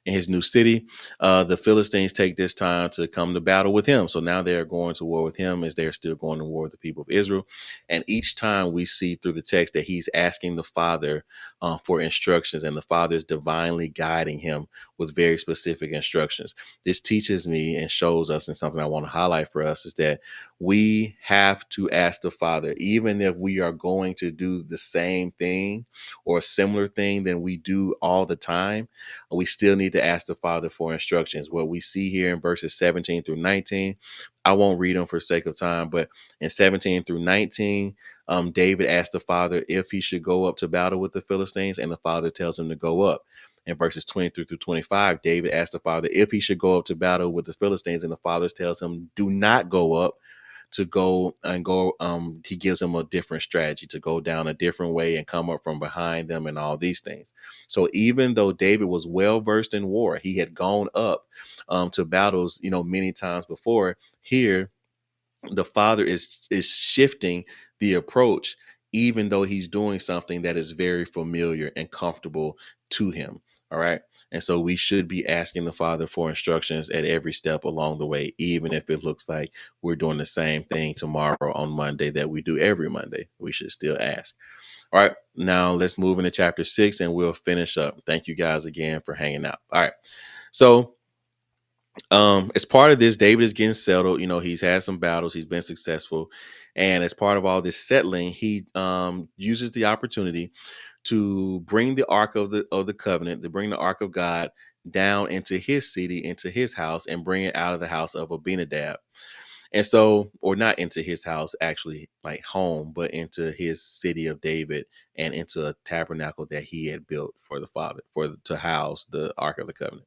in his new city, the Philistines take this time to come to battle with him. So now they're going to war with him as they're still going to war with the people of Israel. And each time we see through the text that he's asking the Father for instructions, and the Father is divinely guiding him with very specific instructions. This teaches me and shows us, and something I want to highlight for us, is that we have to ask the Father, even if we are going to do the same thing or a similar thing than we do all the time, we still need to ask the Father for instructions. What we see here in verses 17-19, I won't read them for sake of time, but in 17-19, David asked the Father if he should go up to battle with the Philistines, and the Father tells him to go up. In verses 23-25, David asked the Father if he should go up to battle with the Philistines, and the Father tells him, do not go up. He gives him a different strategy to go down a different way and come up from behind them and all these things. So even though David was well versed in war, he had gone up to battles, many times before. Here, the Father is shifting the approach, even though he's doing something that is very familiar and comfortable to him. All right. And so we should be asking the Father for instructions at every step along the way, even if it looks like we're doing the same thing tomorrow on Monday that we do every Monday. We should still ask. All right. Now let's move into chapter 6 and we'll finish up. Thank you guys again for hanging out. All right. So As part of this, David is getting settled. He's had some battles, he's been successful, and as part of all this settling, he uses the opportunity to bring the ark of the covenant, to bring the ark of God down into his city, into his house, and bring it out of the house of Abinadab. And so, or not into his house, actually, like home, but into his city of David, and into a tabernacle that he had built for the Father, to house the ark of the covenant.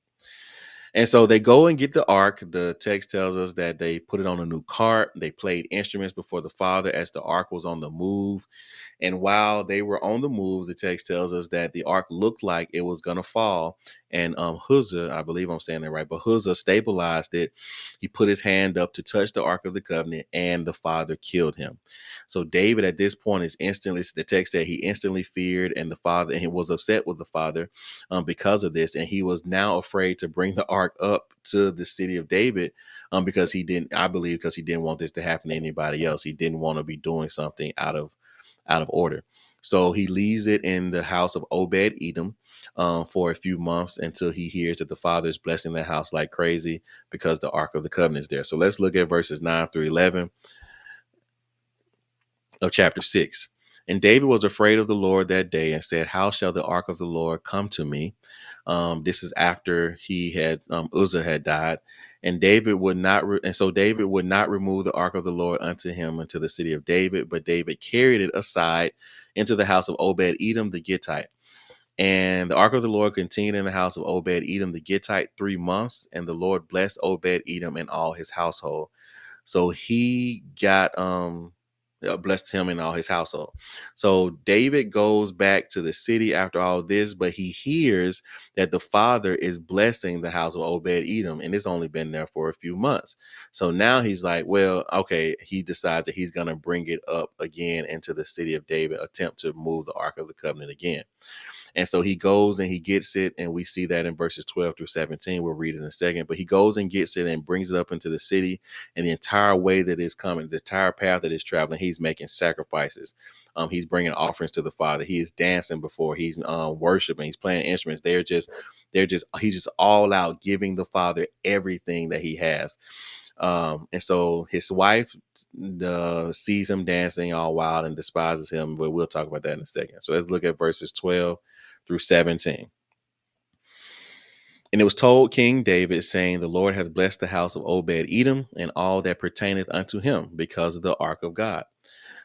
And so they go and get the ark. The text tells us that they put it on a new cart. They played instruments before the Father as the ark was on the move. And while they were on the move, the text tells us that the ark looked like it was going to fall. And Huzzah, I believe I'm saying that right, but Huzzah stabilized it. He put his hand up to touch the ark of the covenant, and the Father killed him. So David at this point is instantly, the text said he instantly feared, and the Father, and he was upset with the Father because of this. And he was now afraid to bring the ark up to the city of David because he didn't, I believe, because he didn't want this to happen to anybody else. He didn't want to be doing something out of order. So he leaves it in the house of Obed Edom for a few months until he hears that the Father is blessing the house like crazy because the Ark of the Covenant is there. So let's look at verses 9 through 11 of chapter 6. And David was afraid of the Lord that day and said, "How shall the ark of the Lord come to me?" This is after he had Uzzah had died, and David would not, and so David would not remove the ark of the Lord unto him into the city of David, but David carried it aside into the house of Obed Edom the Gittite. And the ark of the Lord continued in the house of Obed Edom the Gittite 3 months, and the Lord blessed Obed Edom and all his household. So he got blessed him and all his household. So David goes back to the city after all this, but he hears that the Father is blessing the house of Obed Edom, and it's only been there for a few months. So now he's like, well, okay, he decides that he's going to bring it up again into the city of David, attempt to move the Ark of the Covenant again. And so he goes and he gets it, and we see that in verses 12 through 17. We'll read it in a second, but he goes and gets it and brings it up into the city. And the entire way that it's coming, the entire path that it's traveling, he's making sacrifices. He's bringing offerings to the Father. He is dancing before he's worshiping. He's playing instruments. He's just all out giving the Father everything that he has. And so his wife sees him dancing all wild and despises him, but we'll talk about that in a second. So let's look at verses 12 through 17. And it was told King David, saying, "The Lord hath blessed the house of Obed Edom and all that pertaineth unto him, because of the ark of God."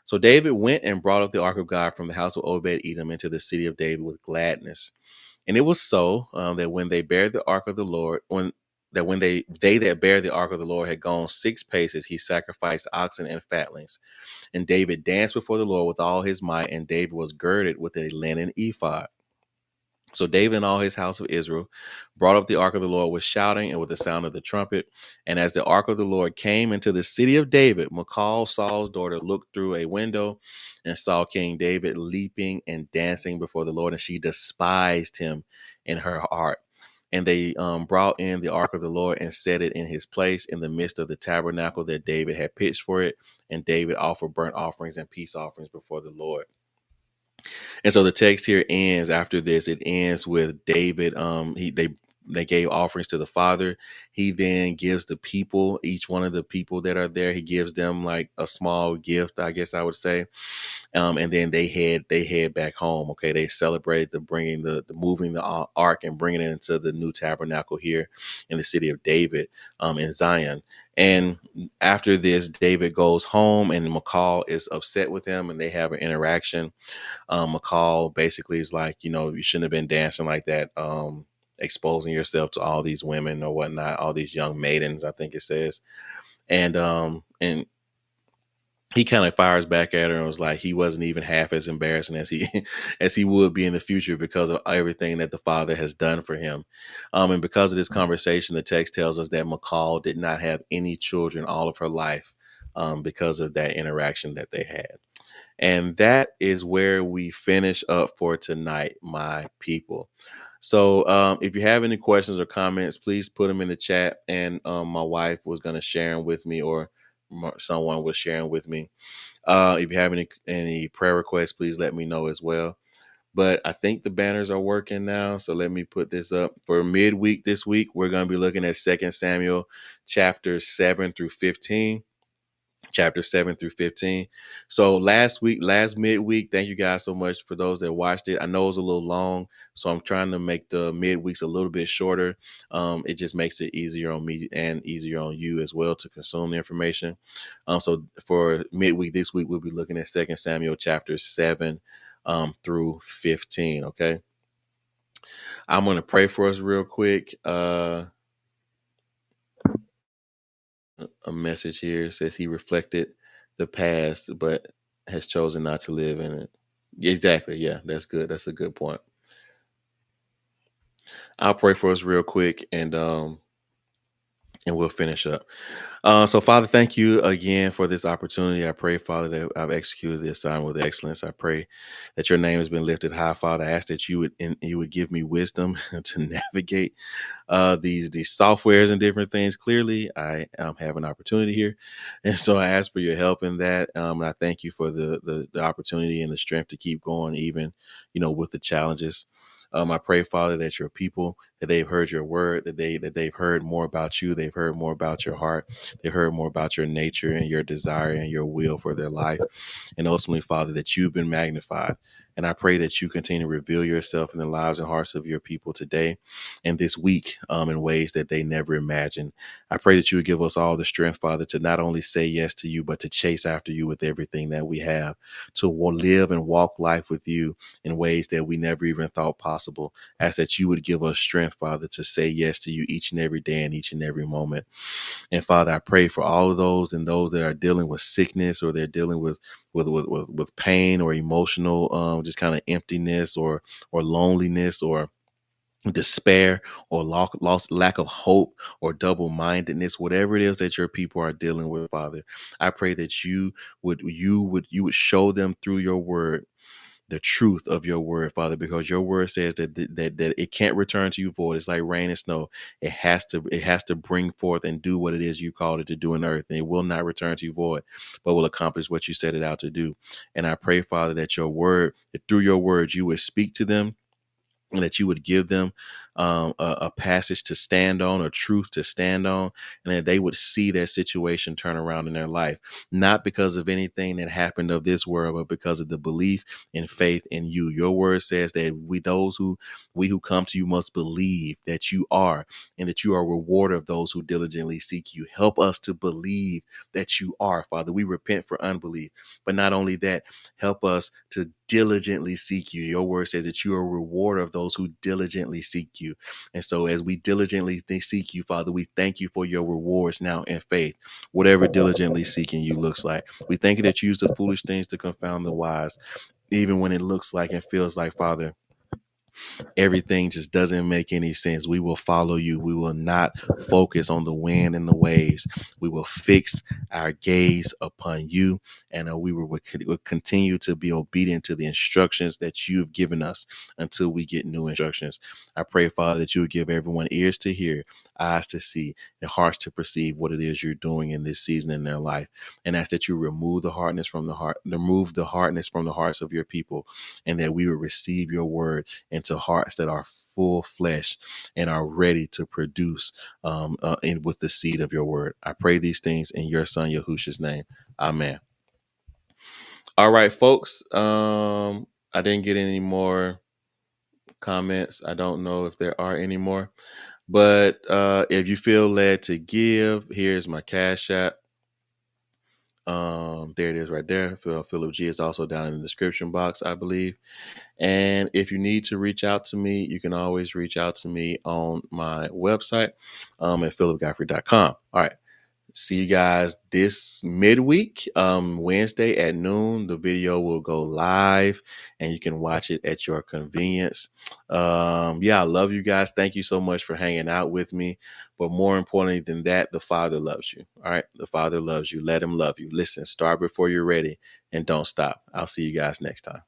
So David went and brought up the ark of God from the house of Obed Edom into the city of David with gladness. And it was so that when they bare the ark of the Lord, when they that bare the ark of the Lord had gone 6 paces, he sacrificed oxen and fatlings. And David danced before the Lord with all his might, and David was girded with a linen ephod. So David and all his house of Israel brought up the ark of the Lord with shouting and with the sound of the trumpet. And as the ark of the Lord came into the city of David, Michal, Saul's daughter, looked through a window and saw King David leaping and dancing before the Lord, and she despised him in her heart. And they brought in the ark of the Lord and set it in his place in the midst of the tabernacle that David had pitched for it. And David offered burnt offerings and peace offerings before the Lord. And so the text here ends after this. It ends with David. They gave offerings to the Father. He then gives the people, each one of the people that are there, he gives them like a small gift, I guess I would say. And then they head back home. Okay, they celebrate the bringing the moving the ark and bringing it into the new tabernacle here in the city of David, in Zion. And after this, David goes home, and Michal is upset with him, and they have an interaction. McCall basically is like, you shouldn't have been dancing like that, exposing yourself to all these women or whatnot, all these young maidens, I think it says. And he kind of fires back at her and was like, he wasn't even half as embarrassing as he as he would be in the future because of everything that the Father has done for him. And because of this conversation, the text tells us that McCall did not have any children all of her life, because of that interaction that they had. And that is where we finish up for tonight, my people. So if you have any questions or comments, please put them in the chat. And my wife was going to share them with me, or someone was sharing with me. If you have any prayer requests, please let me know as well. but I think the banners are working now. So let me put this up for midweek this week. We're going to be looking at 2 Samuel chapters 7 through 15. Chapter 7 through 15. So last midweek, thank you guys so much for those that watched it. I know it was a little long, so I'm trying to make the midweeks a little bit shorter. It just makes it easier on me and easier on you as well to consume the information. So for midweek this week, we'll be looking at 2 Samuel chapter 7 through 15. Okay. I'm going to pray for us real quick. A message here says he reflected the past, but has chosen not to live in it. Exactly. Yeah, that's good. That's a good point. I'll pray for us real quick, and we'll finish up. So, Father, thank you again for this opportunity. I pray, Father, that I've executed this time with excellence. I pray that your name has been lifted high, Father. I ask that you would give me wisdom to navigate these softwares and different things. Clearly, I have an opportunity here, and so I ask for your help in that. And I thank you for the opportunity and the strength to keep going, even with the challenges. I pray, Father, that your people, that they've heard your word, that they've heard more about you, they've heard more about your heart, they've heard more about your nature and your desire and your will for their life, and ultimately, Father, that you've been magnified. And I pray that you continue to reveal yourself in the lives and hearts of your people today and this week in ways that they never imagined. I pray that you would give us all the strength, Father, to not only say yes to you, but to chase after you with everything that we have, to live and walk life with you in ways that we never even thought possible. Ask that you would give us strength, Father, to say yes to you each and every day and each and every moment. And Father, I pray for all of those and those that are dealing with sickness, or they're dealing with pain or emotional just kind of emptiness or loneliness or despair or lack of hope or double-mindedness, whatever it is that your people are dealing with, Father. I pray that you would show them through your word the truth of your word, Father, because your word says that it can't return to you void. It's like rain and snow. It has to bring forth and do what it is you called it to do in earth, and it will not return to you void, but will accomplish what you set it out to do. And I pray, Father, that through your word, you would speak to them, and that you would give them a passage to stand on, a truth to stand on, and that they would see that situation turn around in their life, not because of anything that happened of this world, but because of the belief and faith in you. Your word says that we who come to you must believe that you are, and that you are a rewarder of those who diligently seek you. Help us to believe that you are, Father. We repent for unbelief, but not only that, help us to diligently seek you. Your word says that you are a rewarder of those who diligently seek you. And so as we diligently seek you, Father, we thank you for your rewards now in faith, whatever diligently seeking you looks like. We thank you that you use the foolish things to confound the wise, even when it looks like and feels like, Father, everything just doesn't make any sense. We will follow you. We will not focus on the wind and the waves. We will fix our gaze upon you, and will continue to be obedient to the instructions that you've given us until we get new instructions. I pray, Father, that you would give everyone ears to hear, eyes to see, and hearts to perceive what it is you're doing in this season in their life. And ask that you remove the hardness from the hearts of your people, and that we will receive your word into hearts that are full flesh and are ready to produce with the seed of your word. I pray these things in your son Yahushua's name. Amen. All right, folks. I didn't get any more comments. I don't know if there are any more, but if you feel led to give, here's my Cash App. There it is right there. Phillip G is also down in the description box, I believe. And if you need to reach out to me, you can always reach out to me on my website at phillupgee.com. All right. See you guys this midweek, Wednesday at noon. The video will go live and you can watch it at your convenience. I love you guys. Thank you so much for hanging out with me. But more importantly than that, the Father loves you. All right. The Father loves you. Let him love you. Listen, start before you're ready and don't stop. I'll see you guys next time.